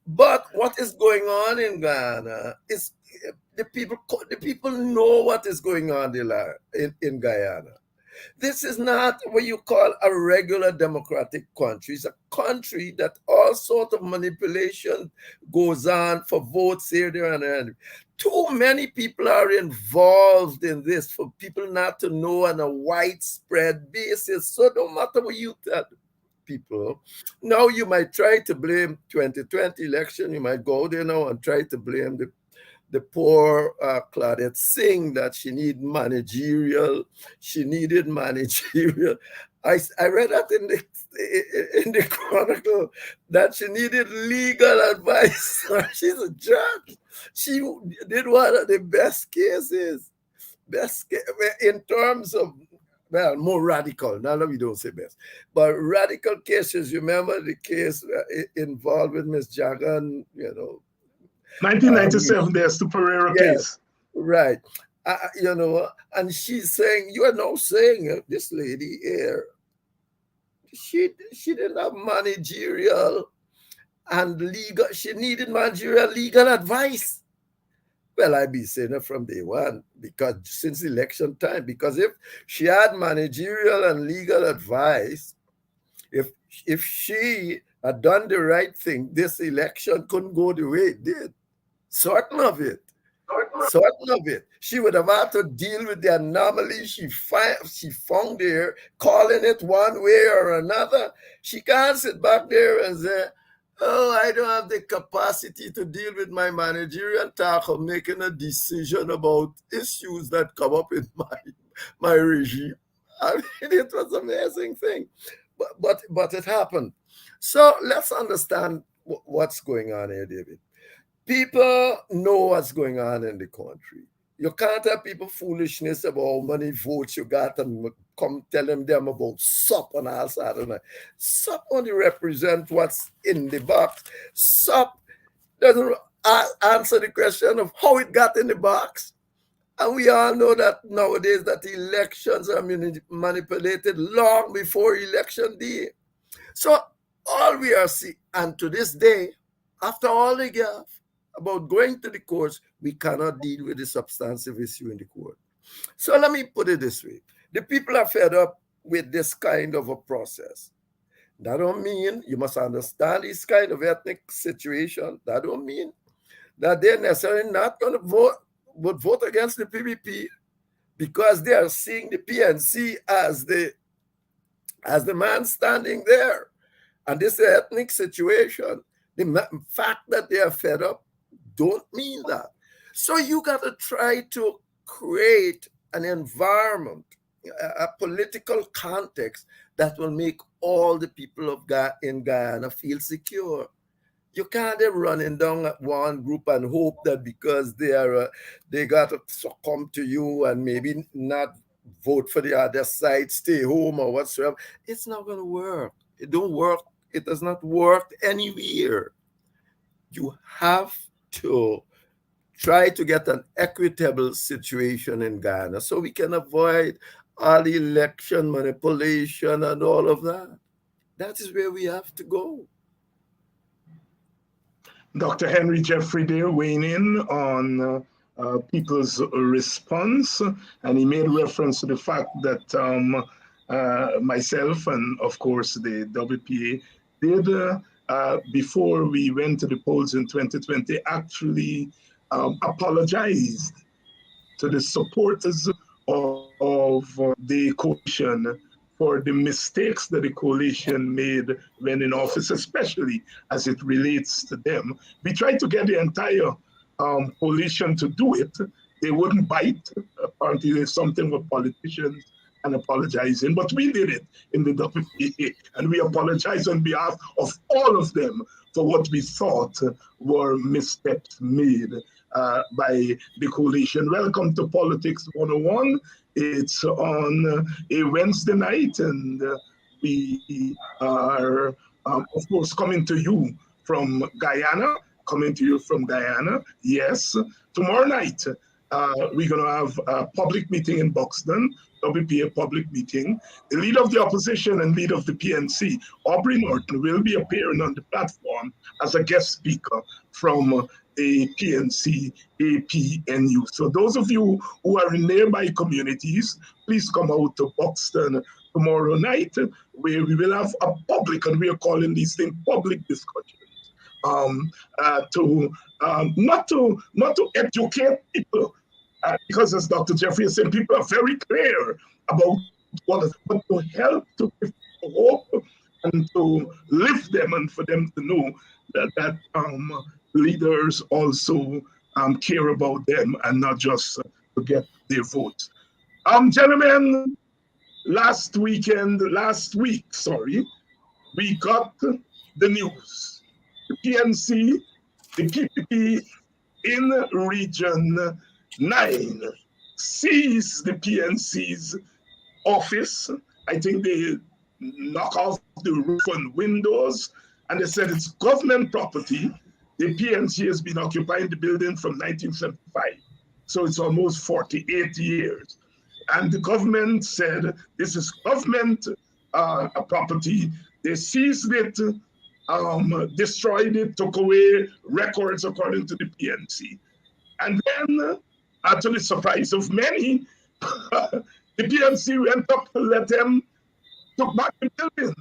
But what is going on in Guyana is the people know what is going on in Guyana. This is not what you call a regular democratic country. It's a country that all sort of manipulation goes on for votes here, there, and there. Too many people are involved in this for people not to know on a widespread basis. So no matter what you tell people, now you might try to blame 2020 election. You might go there now and try to blame the poor Claudette Singh, that she needed managerial. I read that in the Chronicle that she needed legal advice. She's a judge. She did one of the best cases in terms of, well, more radical. Now we don't say best, but radical cases. You remember the case involved with Miss Jagan, 1997, there's the Pereira case. Right. And she's saying, you are now saying this lady here, she didn't have managerial and legal, she needed managerial legal advice. Well, I'd be saying it from day one, because since election time, because if she had managerial and legal advice, if she had done the right thing, this election couldn't go the way it did. Certain of it. She would have had to deal with the anomaly she found there, calling it one way or another. She can't sit back there and say, oh, I don't have the capacity to deal with my managerial task of making a decision about issues that come up in my regime. I mean, it was an amazing thing. But it happened. So let's understand what's going on here, David. People know what's going on in the country. You can't have people foolishness about how many votes you got and come telling them about SUP on all sides of the night. SUP only represents what's in the box. SUP doesn't answer the question of how it got in the box. And we all know that nowadays that elections are manipulated long before election day. So all we are seeing, and to this day, after all the gaffe about going to the courts, we cannot deal with the substantive issue in the court. So let me put it this way. The people are fed up with this kind of a process. That don't mean, you must understand this kind of ethnic situation. That don't mean that they're necessarily not going to vote against the PPP, because they are seeing the PNC as the man standing there. And this ethnic situation, the fact that they are fed up don't mean that. So you got to try to create an environment, a political context that will make all the people of in Guyana feel secure. You can't have running down at one group and hope that because they got to succumb to you and maybe not vote for the other side, stay home or whatsoever. It's not going to work. It don't work. It does not work anywhere. You have to try to get an equitable situation in Ghana so we can avoid all the election manipulation and all of that. That is where we have to go. Dr. Henry Jeffrey there weighing in on people's response, and he made reference to the fact that myself and, of course, the WPA did, before we went to the polls in 2020, actually apologized to the supporters of the coalition for the mistakes that the coalition made when in office, especially as it relates to them. We tried to get the entire coalition to do it. They wouldn't bite. Apparently, there's something with politicians and apologizing, but we did it in the WPA, and we apologize on behalf of all of them for what we thought were missteps made by the coalition. Welcome to Politics 101. It's on a Wednesday night, and we are, of course, coming to you from Guyana. Yes. Tomorrow night, we're going to have a public meeting in Buxton, WPA public meeting. The leader of the opposition and leader of the PNC, Aubrey Norton, will be appearing on the platform as a guest speaker from a PNC APNU. So those of you who are in nearby communities, please come out to Buxton tomorrow night, where we will have a public, and we are calling these things public discussions, not to educate people, because as Dr. Jeffrey said, people are very clear about what is, but to help to give hope and to lift them and for them to know that leaders also care about them and not just to get their votes. Gentlemen, last week, we got the news. The PNC, the PPP in Region 9 seized the PNC's office. I think they knock off the roof and windows, and they said it's government property. The PNC has been occupying the building from 1975, so it's almost 48 years. And the government said this is government property. They seized it, destroyed it, took away records according to the PNC. And then, to the surprise of many, the PNC went up to let them took back the building.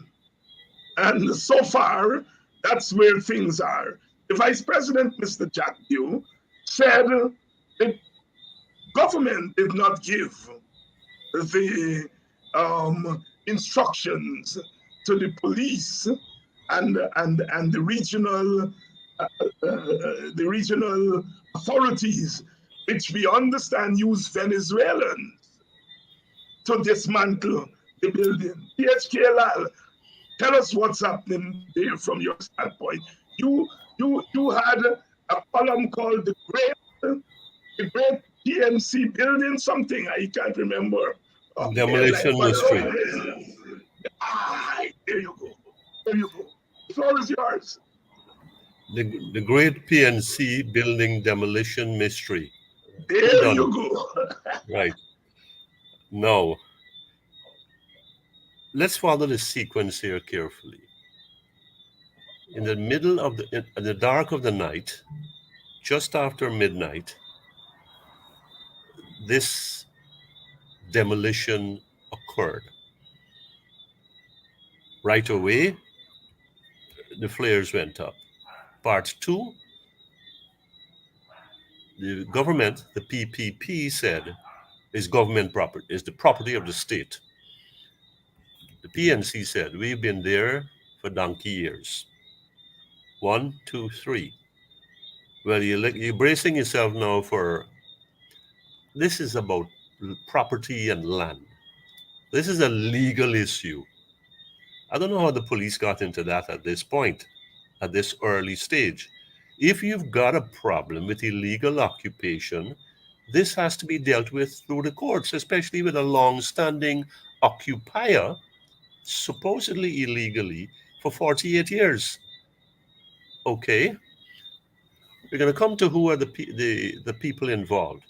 And so far, that's where things are. The Vice President, Mr. Jack Dew, said the government did not give the instructions to the police and the regional authorities, which we understand use Venezuelans to dismantle the building. GHK Lall, tell us what's happening there from your standpoint. You had a column called the Great PNC Building something, I can't remember. Demolition Mystery. There you go. The floor is yours. The Great PNC Building Demolition Mystery. There you go. Right. Now, let's follow the sequence here carefully. In the middle of in the dark of the night, just after midnight, this demolition occurred. Right away, the flares went up. Part two, the government, the PPP, said is government property, is the property of the state. The PNC said, we've been there for donkey years. 1, 2, 3. Well, you're bracing yourself now for, this is about property and land. This is a legal issue. I don't know how the police got into that at this point, at this early stage. If you've got a problem with illegal occupation, this has to be dealt with through the courts, especially with a long-standing occupier, supposedly illegally, for 48 years. Okay, we're going to come to who are the people involved.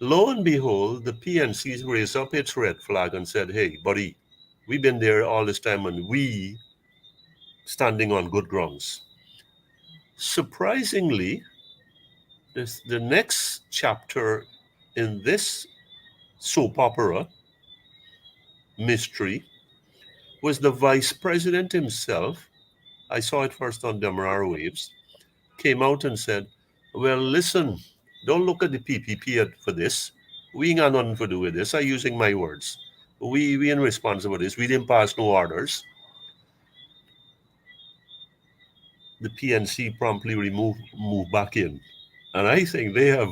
Lo and behold, the PNCs raised up its red flag and said, hey, buddy, we've been there all this time and we standing on good grounds. Surprisingly, the next chapter in this soap opera mystery was the vice president himself. I saw it first on Demerara Waves, came out and said, well, listen, don't look at the PPP for this. We ain't got nothing to do with this. I'm using my words. We ain't responsible for this. We didn't pass no orders. The PNC promptly moved back in. And I think they have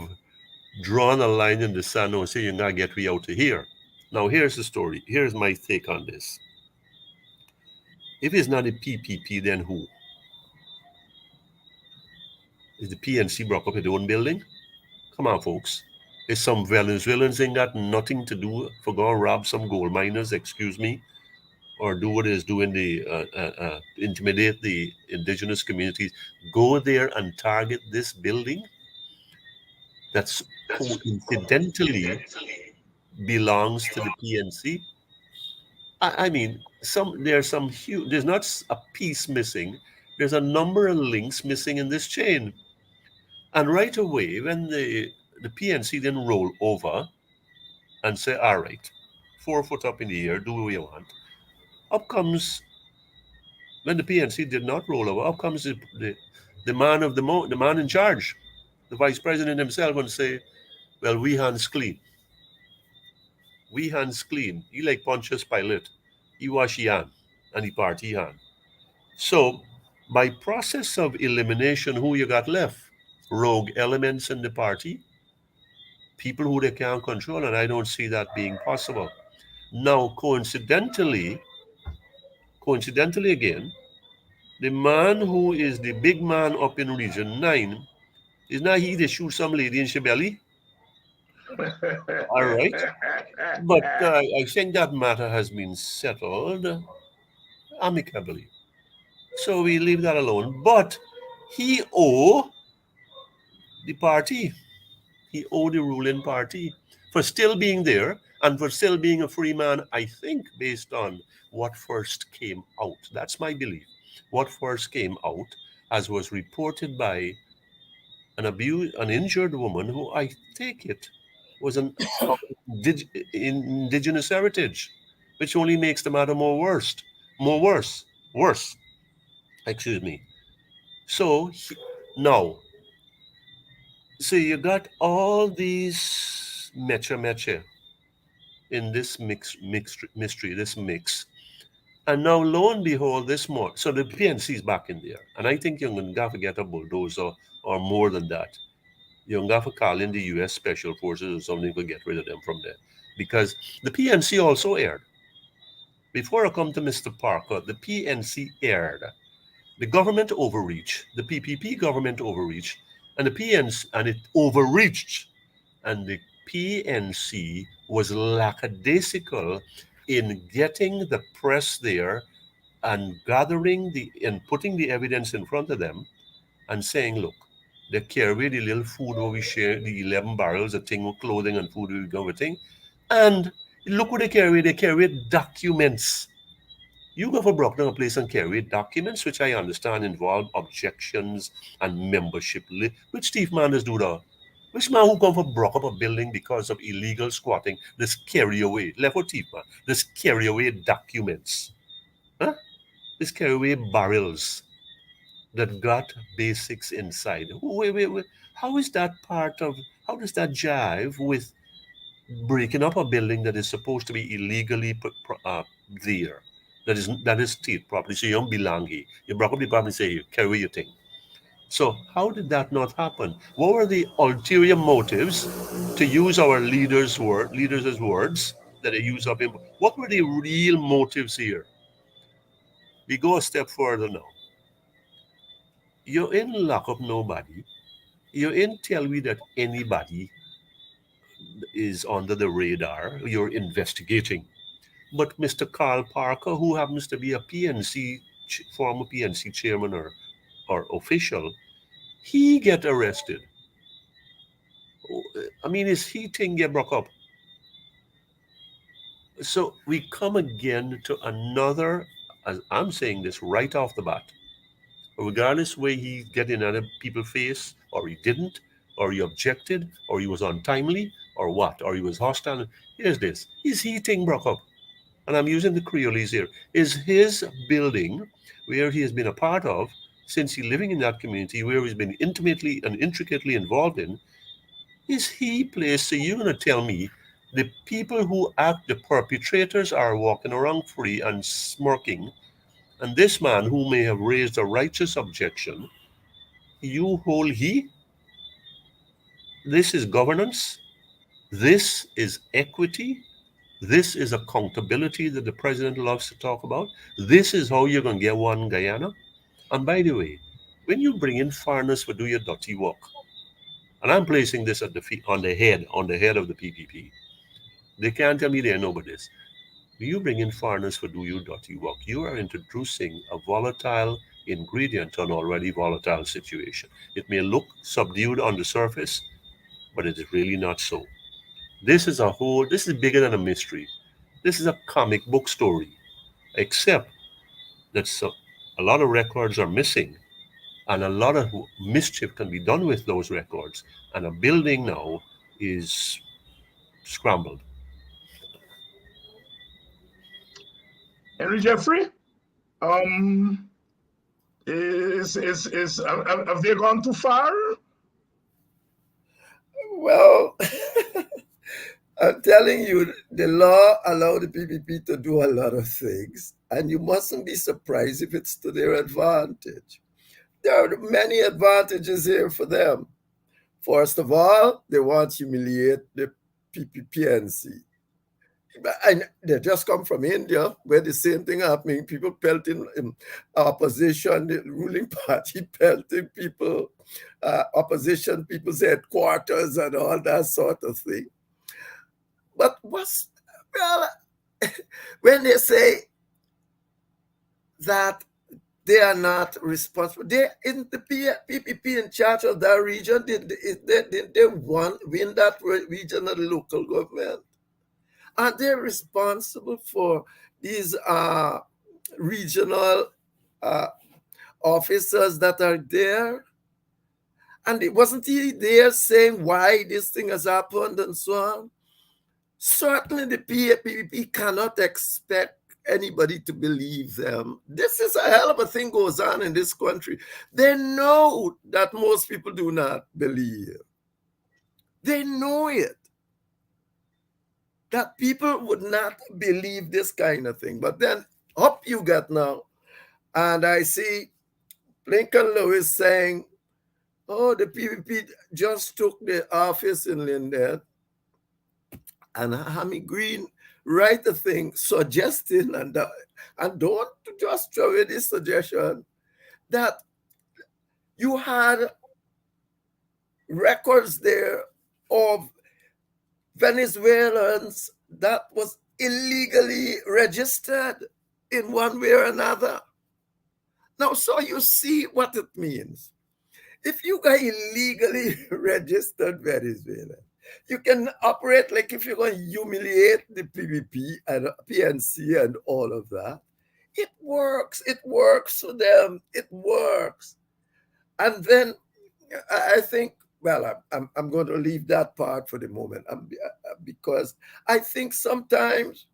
drawn a line in the sand and say, you gotta get me out of here. Now, here's the story. Here's my take on this. If it's not a PPP, then who? Is the PNC broke up its own building? Come on, folks. Is some Venezuelans ain't got nothing to do for go and rob some gold miners, excuse me, or do what it is doing the intimidate the indigenous communities? Go there and target this building that's coincidentally belongs to the PNC. I mean, there's not a piece missing. There's a number of links missing in this chain. And right away, when the PNC then roll over and say, all right, 4 foot up in the air, do what we want. Up comes, when the PNC did not roll over, up comes the man in charge, the vice president himself, and say, well, we hands clean. We hands clean. He like Pontius Pilate. He wash his hand and he party hand. So by process of elimination, who you got left? Rogue elements in the party, people who they can't control, and I don't see that being possible. Now, coincidentally again, the man who is the big man up in Region 9 is not he that shoot some lady in she belly. All right. But I think that matter has been settled amicably. So we leave that alone. But he owe the party, he owed the ruling party for still being there and for still being a free man, I think, based on what first came out. That's my belief. What first came out, as was reported by an injured woman who I take it was an indigenous heritage, which only makes the matter worse. Excuse me. So now, so you got all these mecha in this mystery, this mix. And now, lo and behold, so the PNC is back in there. And I think you're going to have to get a bulldozer or more than that. You're going to have to call in the U.S. Special Forces or something to get rid of them from there. Because the PNC also aired. Before I come to Mr. Parker, the PNC aired. The government overreach, the PPP government overreach, and the PNC, and it overreached. And the PNC was lackadaisical in getting the press there and gathering and putting the evidence in front of them and saying, look, they carry the little food where we share, the 11 barrels, the thing with clothing and food we go with thing. And look what they carry documents. You go for Brockton a place and carry documents, which I understand involve objections and membership. Which thief man does do that? Which man who come for broke up a building because of illegal squatting, just carry away, left for thief man, just carry away documents. Huh? Just carry away barrels that got basics inside. Wait. How is that how does that jive with breaking up a building that is supposed to be illegally there? That is state property, so you don't belong here. You broke up the property and say, you carry your thing. So how did that not happen? What were the ulterior motives, to use our leaders' words that they use up in? What were the real motives here? We go a step further now. You ain't lock up nobody. You ain't tell me that anybody is under the radar. You're investigating. But Mr. Carl Parker, who happens to be a PNC, former PNC chairman or official, he get arrested. I mean, is he thing get broke up? So we come again to another, as I'm saying this right off the bat, regardless way he get in other people's face, or he didn't, or he objected, or he was untimely, or what, or he was hostile. Here's this. Is he thing broke up? And I'm using the Creoles here. Is his building, where he has been a part of, since he living in that community, where he's been intimately and intricately involved in, is he placed? So you're going to tell me the people who act, the perpetrators are walking around free and smirking, and this man who may have raised a righteous objection, you hold he? This is governance. This is equity. This is accountability that the president loves to talk about. This is how you're going to get one Guyana. And by the way, when you bring in foreigners for do your dirty work, and I'm placing this at the feet, on the head of the PPP, they can't tell me they know about this. When you bring in foreigners for do your dirty work, you are introducing a volatile ingredient to an already volatile situation. It may look subdued on the surface, but it is really not so. This is bigger than a mystery. This is a comic book story, except that a lot of records are missing, and a lot of mischief can be done with those records. And a building now is scrambled. Henry Jeffrey, have they gone too far? Well, I'm telling you, the law allowed the PPP to do a lot of things, and you mustn't be surprised if it's to their advantage. There are many advantages here for them. First of all, they want to humiliate the PPPNC. And they just come from India, where the same thing happening. People pelting opposition, the ruling party pelting people, opposition people's headquarters and all that sort of thing. But when they say that they are not responsible, they in the PPP in charge of that region, they win that region of the local government. Are they responsible for these regional officers that are there? And it wasn't he there saying why this thing has happened and so on? Certainly the PPP cannot expect anybody to believe them. This is a hell of a thing goes on in this country. They know that most people do not believe. They know it. That people would not believe this kind of thing. But then up you get now. And I see Lincoln Lewis saying, oh, the PPP just took the office in Linden. And Hammy Green write a thing suggesting, and don't just throw away this suggestion, that you had records there of Venezuelans that was illegally registered in one way or another. Now, so you see what it means. If you got illegally registered Venezuelan, you can operate like if you're going to humiliate the PPP and PNC and all of that. It works. It works for them. It works. And then I think, well, I'm going to leave that part for the moment because I think sometimes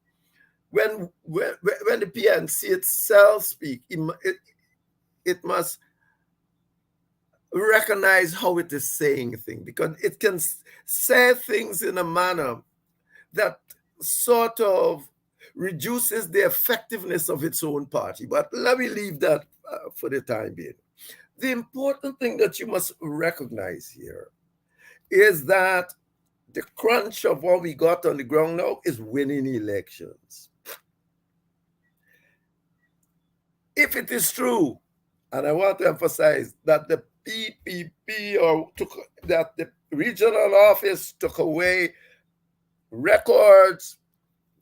when the PNC itself speaks, it must recognize how it is saying things, because it can say things in a manner that sort of reduces the effectiveness of its own party. But let me leave that for the time being. The important thing that you must recognize here is that the crunch of what we got on the ground now is winning elections. If it is true, and I want to emphasize that the PPP that the regional office took away records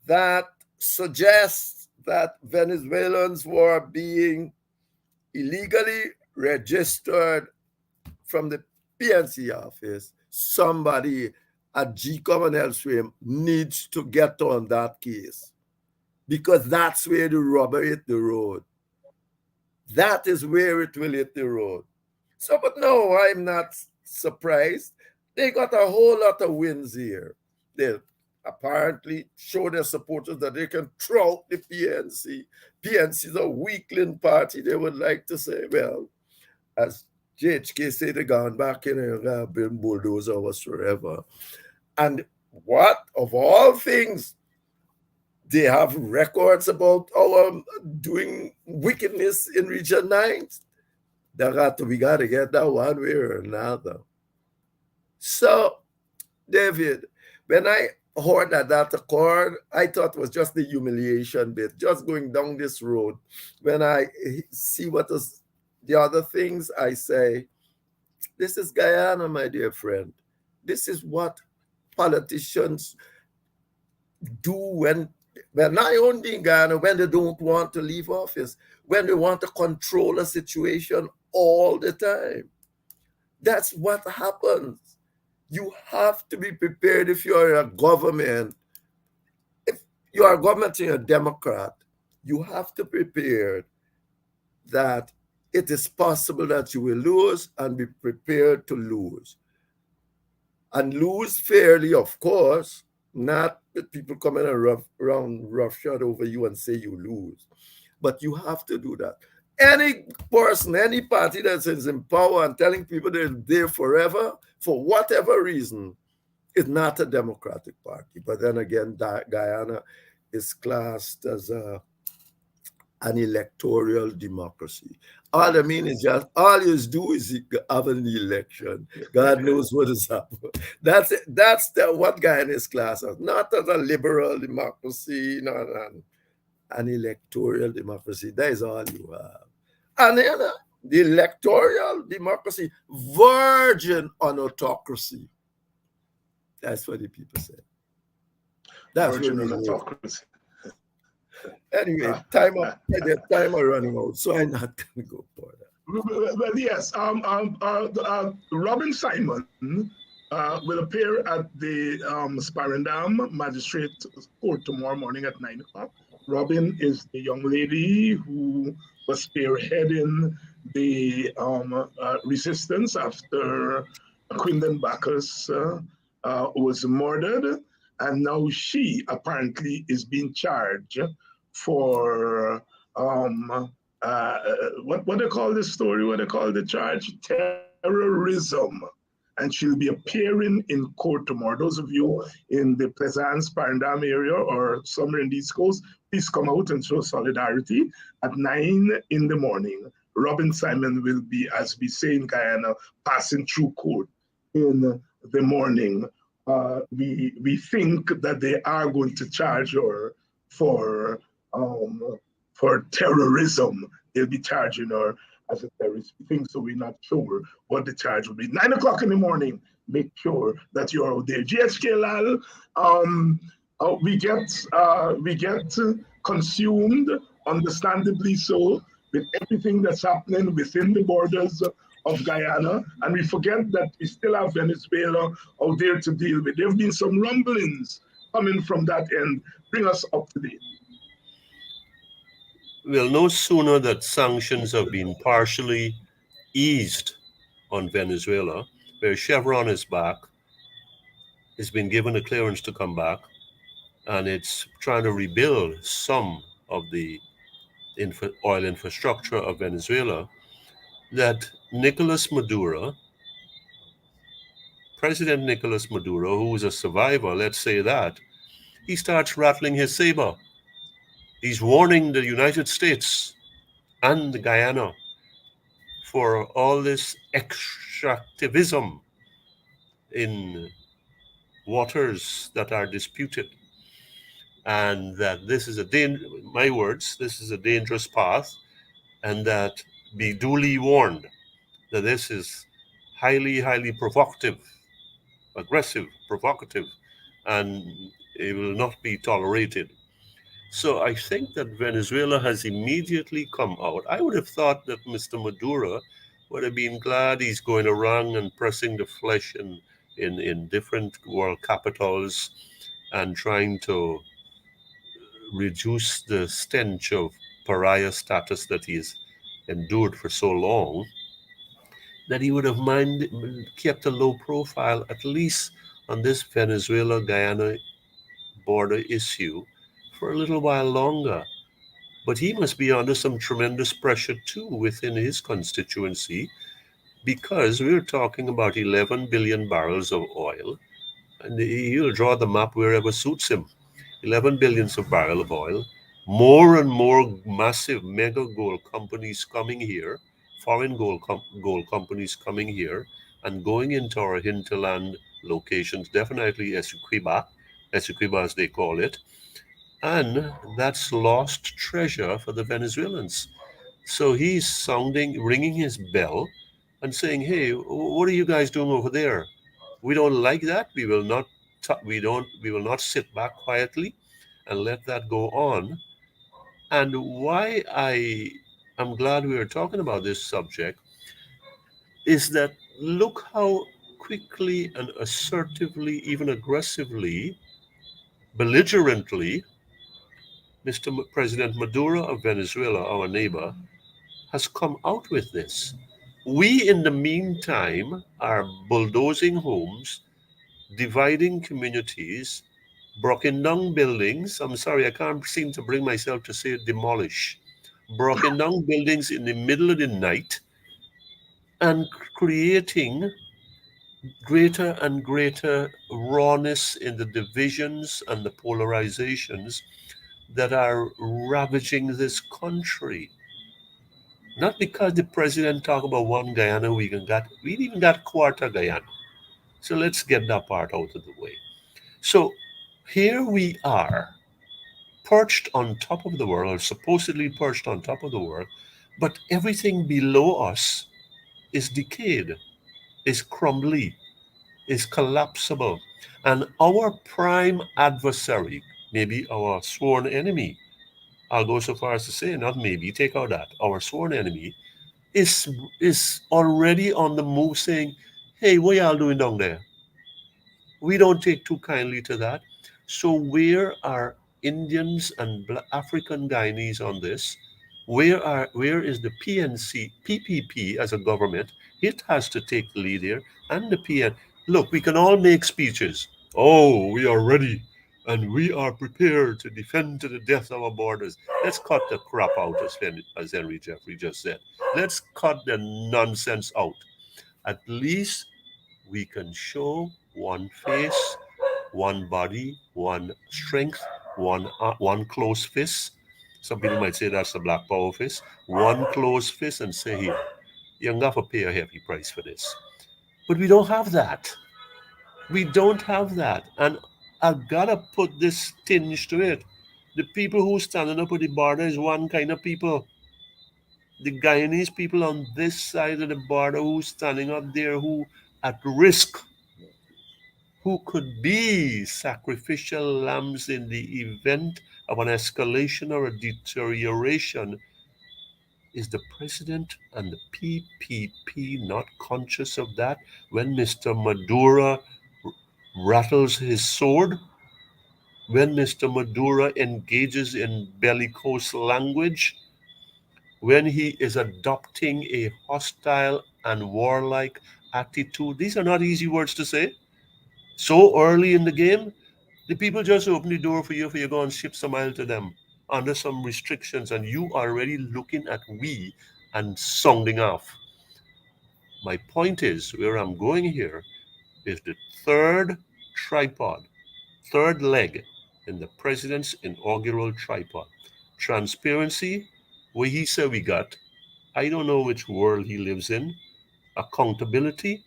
that suggest that Venezuelans were being illegally registered from the PNC office, somebody at GCOM and elsewhere needs to get on that case, because that's where the rubber hit the road. That is where it will hit the road. So, but no, I'm not surprised. They got a whole lot of wins here. They apparently show their supporters that they can throw out the PNC. PNC is a weakling party. They would like to say, well, as GHK say, they gone back in and been bulldozer whatsoever. And what, of all things, they have records about our doing wickedness in Region 9. We got to get that one way or another. So, David, when I heard that occurred, I thought it was just the humiliation bit, just going down this road. When I see what is the other things, I say, this is Guyana, my dear friend. This is what politicians do when not only in Guyana, when they don't want to leave office, when they want to control a situation all the time. That's what happens. You have to be prepared if you're a government. If you are a government and you're a Democrat, you have to prepare that it is possible that you will lose, and be prepared to lose. And lose fairly, of course, not that people come in and round roughshod over you and say you lose. But you have to do that. Any person, any party that is in power and telling people they're there forever, for whatever reason, is not a democratic party. But then again, Guyana is classed as an electoral democracy. All I mean is just, all you do is have an election. God knows what is happening. That's what Guyana is classed as. Not as a liberal democracy, not an electoral democracy. That is all you have. And then the electoral democracy, virgin on autocracy. That's what the people say. That's virgin what on autocracy. Anyway, time are running out, so I'm not going to go further. Well, yes. Robin Simon will appear at the Sparendam Magistrate Court tomorrow morning at 9 o'clock. Robin is the young lady who was spearheading the resistance after Quindon Bacchus was murdered, and now she apparently is being charged for what they call this story, what they call the charge, terrorism. And she'll be appearing in court tomorrow. Those of you in the Plaisance, Sparendam area or somewhere in the East Coast, please come out and show solidarity at 9 in the morning. Robin Simon will be, as we say in Guyana, passing through court in the morning. We think that they are going to charge her for terrorism. They'll be charging her as a terrorist. We think so. We're not sure what the charge will be. 9 o'clock in the morning. Make sure that you're out there. GHK Lall, we get consumed, understandably so, with everything that's happening within the borders of Guyana, and we forget that we still have Venezuela out there to deal with. There have been some rumblings coming from that end. Bring us up to date. Well, no sooner that sanctions have been partially eased on Venezuela, where Chevron is back, it's been given a clearance to come back, and it's trying to rebuild some of the oil infrastructure of Venezuela, that President Nicolas Maduro, who is a survivor, let's say that, he starts rattling his saber. He's warning the United States and Guyana for all this extractivism in waters that are disputed, and that this is this is a dangerous path, and that be duly warned that this is highly, highly provocative, aggressive, provocative, and it will not be tolerated. So I think that Venezuela has immediately come out. I would have thought that Mr. Maduro would have been glad he's going around and pressing the flesh in different world capitals and trying to reduce the stench of pariah status that he's endured for so long, that he would have kept a low profile, at least on this Venezuela Guyana border issue, for a little while longer. But he must be under some tremendous pressure too within his constituency, because we're talking about 11 billion barrels of oil, and he'll draw the map wherever suits him. 11 billions of barrel of oil, more and more massive mega gold companies coming here, foreign gold companies coming here and going into our hinterland locations, definitely Essequiba as they call it, and that's lost treasure for the Venezuelans. So he's ringing his bell and saying, "Hey, what are you guys doing over there? We don't like that. We will not sit back quietly and let that go on." And why I am glad we are talking about this subject is that look how quickly and assertively, even aggressively, belligerently, President Maduro of Venezuela, our neighbor, has come out with this. We, in the meantime, are bulldozing homes, dividing communities, broken down buildings. I'm sorry, I can't seem to bring myself to say demolish. Broken down buildings in the middle of the night and creating greater and greater rawness in the divisions and the polarizations that are ravaging this country. Not because the president talk about one Guyana, we even got quarter Guyana. So let's get that part out of the way. So here we are, perched on top of the world, or supposedly perched on top of the world, but everything below us is decayed, is crumbly, is collapsible. And our prime adversary, maybe our sworn enemy, I'll go so far as to say, not maybe, take out that, our sworn enemy, is already on the move saying, "Hey, what y'all doing down there? We don't take too kindly to that." So where are Indians and African Guyanese on this? Where is the PNC, PPP as a government? It has to take the lead here, and the PN. Look, we can all make speeches. Oh, we are ready, and we are prepared to defend to the death our borders. Let's cut the crap out, as Henry Jeffrey just said. Let's cut the nonsense out. At least we can show one face, one body, one strength, one closed fist. Some people might say that's the Black Power fist. One closed fist and say, "Here, you're going to have to pay a heavy price for this." But we don't have that. We don't have that. And I've got to put this tinge to it. The people who standing up at the border is one kind of people. The Guyanese people on this side of the border who standing up there, who at risk, who could be sacrificial lambs in the event of an escalation or a deterioration. Is the president and the PPP not conscious of that when Mr. Maduro rattles his sword? When Mr. Maduro engages in bellicose language? When he is adopting a hostile and warlike attitude? These are not easy words to say. So early in the game, the people just open the door for you go and ship some oil to them under some restrictions, and you are already looking at we and sounding off. My point is, where I'm going here is the third leg in the president's inaugural tripod. Transparency, where he said we got, I don't know which world he lives in. Accountability,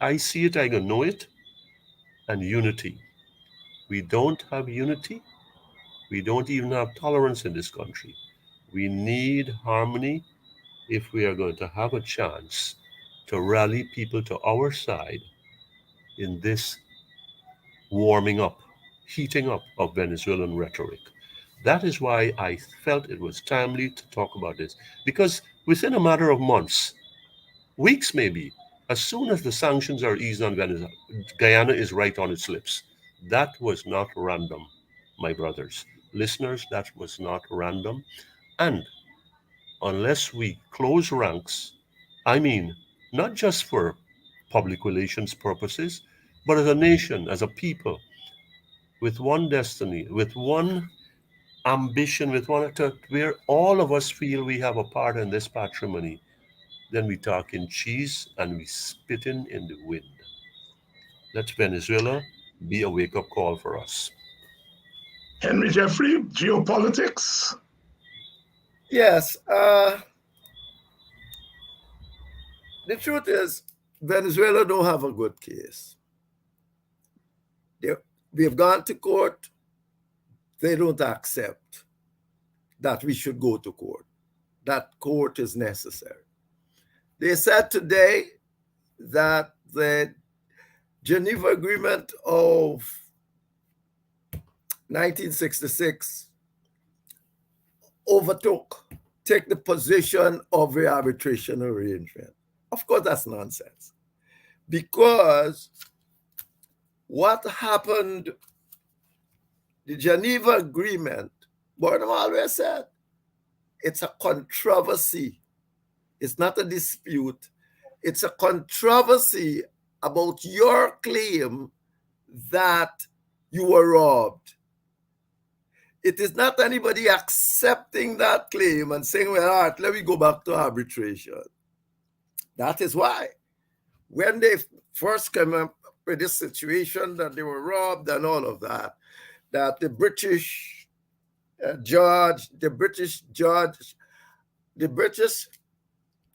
I see it, I gonna know it. And unity. We don't have unity. We don't even have tolerance in this country. We need harmony if we are going to have a chance to rally people to our side in this warming up, heating up of Venezuelan rhetoric. That is why I felt it was timely to talk about this, because within a matter of months, weeks maybe, as soon as the sanctions are eased on Venezuela, Guyana is right on its lips. That was not random, my brothers. Listeners, that was not random. And unless we close ranks, I mean, not just for public relations purposes, but as a nation, as a people, with one destiny, with one ambition, with one where all of us feel we have a part in this patrimony, then we talk in cheese and we spitting in the wind. Let Venezuela be a wake-up call for us. Henry Jeffrey, geopolitics. Yes. The truth is, Venezuela don't have a good case. We've gone to court. They don't accept that we should go to court. That court is necessary. They said today that the Geneva Agreement of 1966 take the position of the arbitration arrangement. Of course, that's nonsense. Because what happened, the Geneva Agreement, Burnham always said, it's a controversy. It's not a dispute. It's a controversy about your claim that you were robbed. It is not anybody accepting that claim and saying, well, all right, let me go back to arbitration. That is why when they first came up with this situation that they were robbed and all of that, that the British judge, the British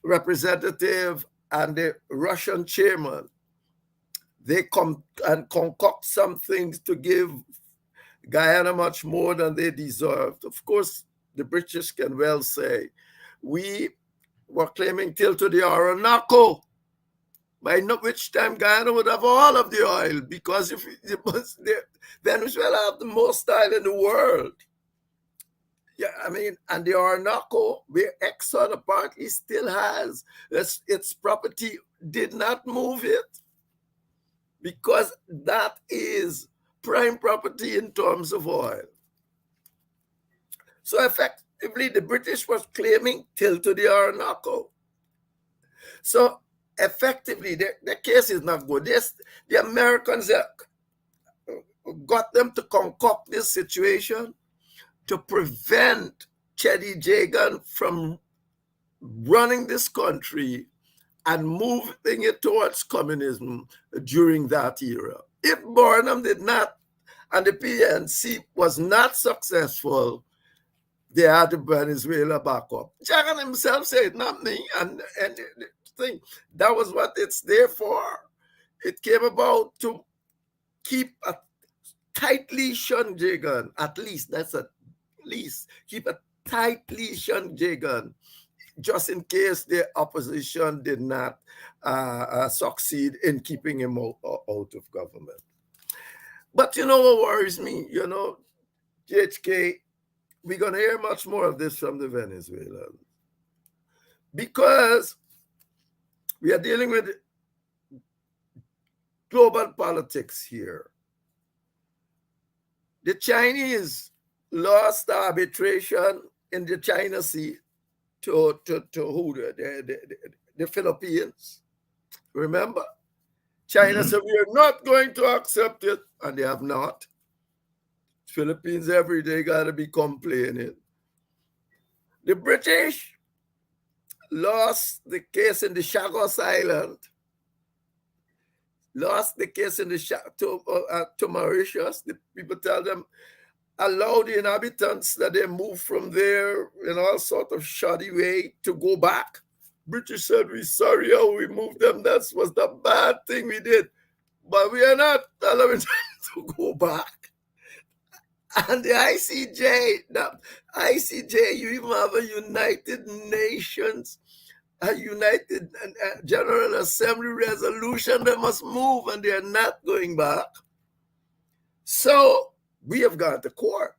representative and the Russian chairman, they come and concoct some things to give Guyana much more than they deserved. Of course, the British can well say, we were claiming till to the Orinoco, by which time Guyana would have all of the oil, because if Venezuela have the most oil in the world. Yeah, I mean, and the Orinoco, where Exxon apparently still has, its property did not move it, because that is prime property in terms of oil. So effectively, the British was claiming till to the Orinoco. So effectively, the case is not good. The Americans got them to concoct this situation to prevent Cheddy Jagan from running this country and moving it towards communism during that era. If Burnham did not, and the PNC was not successful, they had to Venezuela back up. Jagan himself said, not me, and the thing, that was what it's there for. It came about to keep a tight leash on Jagan, at least, keep a tight leash on Jagan, just in case the opposition did not succeed in keeping him out of government. But you know what worries me? You know, GHK, we're going to hear much more of this from the Venezuelans, because we are dealing with global politics here. The Chinese lost arbitration in the China Sea to who? The Philippines. Remember? China said, we are not going to accept it, and they have not. Philippines every day got to be complaining. The British lost the case in the Chagos Island, lost the case in to Mauritius. The people tell them, allow the inhabitants that they move from there in all sort of shoddy way to go back. British said, we're sorry how we moved them. That was the bad thing we did. But we are not allowing them to go back. And the ICJ, you even have a United Nations, a United General Assembly resolution that must move, and they are not going back. So we have gone to court.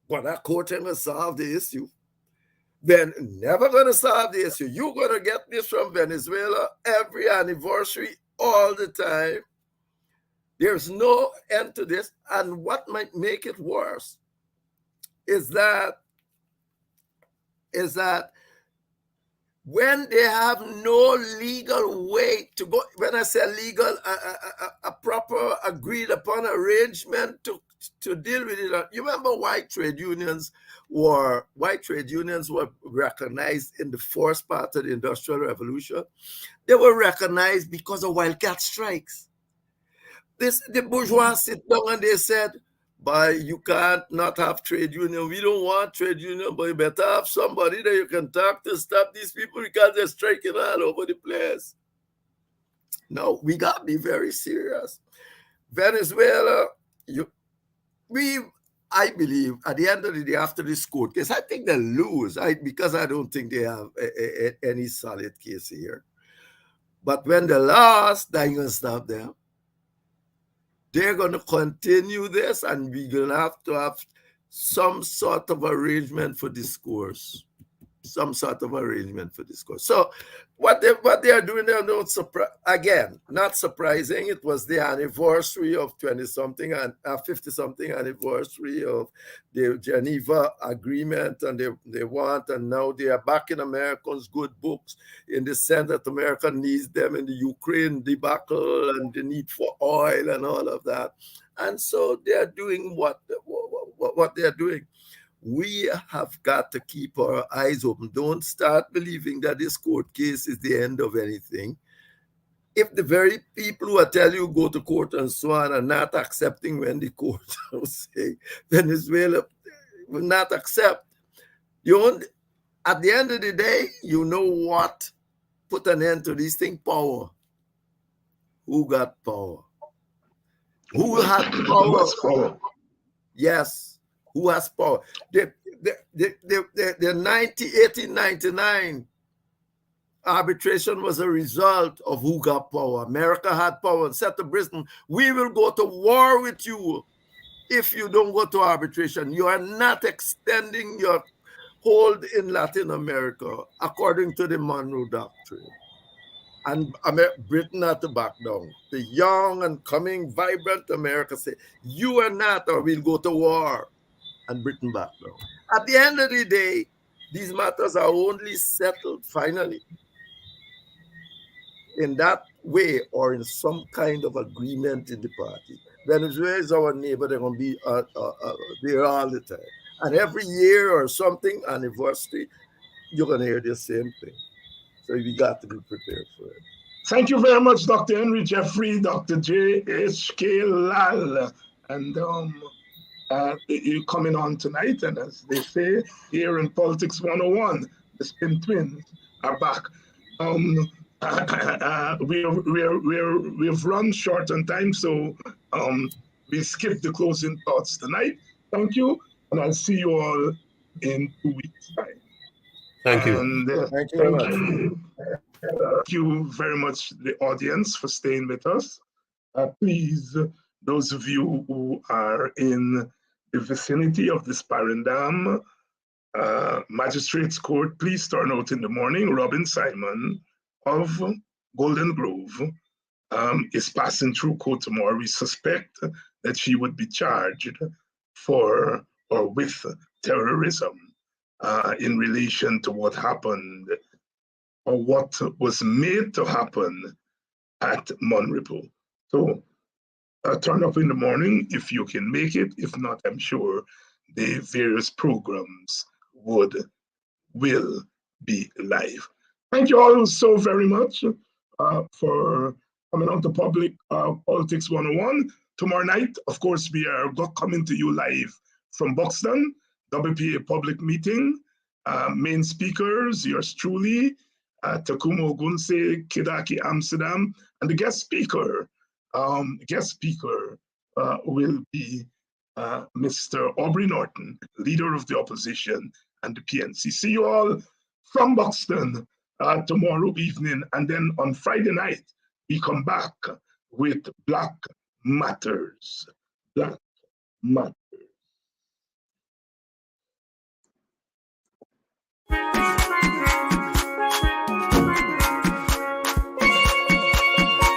But that court ain't gonna solve the issue. Then never gonna solve the issue. You're gonna get this from Venezuela every anniversary, all the time. There's no end to this. And what might make it worse is that when they have no legal way to go, when I say legal, a proper agreed upon arrangement to deal with it. You remember white trade unions were recognized in the first part of the Industrial Revolution. They were recognized because of wildcat strikes. The bourgeois sit down and they said, "But you can't not have trade union. We don't want trade union, but you better have somebody that you can talk to stop these people because they're striking all over the place." No, we got to be very serious. Venezuela, I believe at the end of the day, after this court case, I think they lose. Because I don't think they have any solid case here. But when they lost, they're going to stop them. They're going to continue this, and we're going to have some sort of arrangement for discourse. Some sort of arrangement for discourse. So what they are doing there, again, not surprising. It was the anniversary of 20-something and 50-something anniversary of the Geneva Agreement, and they want, and now they are back in Americans' good books in the sense that America needs them in the Ukraine debacle and the need for oil and all of that. And so they are doing what they are doing. We have got to keep our eyes open. Don't start believing that this court case is the end of anything. If the very people who tell you go to court and so on are not accepting when the court will say Venezuela will not accept, at the end of the day, you know what put an end to this thing? Power. Who got power? Who had power? Yes. Who has power? The 1899 arbitration was a result of who got power. America had power and said to Britain, "We will go to war with you if you don't go to arbitration. You are not extending your hold in Latin America according to the Monroe Doctrine." And Britain had to back down. The young and coming vibrant America said, "You are not, or we'll go to war." And Britain back down. At the end of the day, these matters are only settled finally in that way or in some kind of agreement in the party. Venezuela is our neighbor. They're going to be there all the time. And every year or something, anniversary, you're going to hear the same thing. So we got to be prepared for it. Thank you very much, Dr. Henry Jeffrey, Dr. GHK Lall, and you coming on tonight, and as they say here in Politics 101, the Spin Twins are back. We've run short on time, so we skipped the closing thoughts tonight. Thank you, and I'll see you all in 2 weeks' time. Thank you. And, thank you very much. Thank you very much, the audience, for staying with us. Please, those of you who are in the vicinity of the Sparendam Magistrates Court, please turn out in the morning. Robin Simon of Golden Grove is passing through court tomorrow. We suspect that she would be charged for or with terrorism in relation to what happened or what was made to happen at Monrepo. So turn up in the morning if you can make it. If not, I'm sure the various programs will be live. Thank you all so very much for coming on to Public Politics 101. Tomorrow night, of course, we are coming to you live from Buxton, WPA public meeting. Main speakers, yours truly, Takumo Gunse, Kidaki Amsterdam, and the guest speaker will be Mr. Aubrey Norton, leader of the opposition and the PNC. See you all from Buxton tomorrow evening. And then on Friday night, we come back with Black Matters. Black Matters.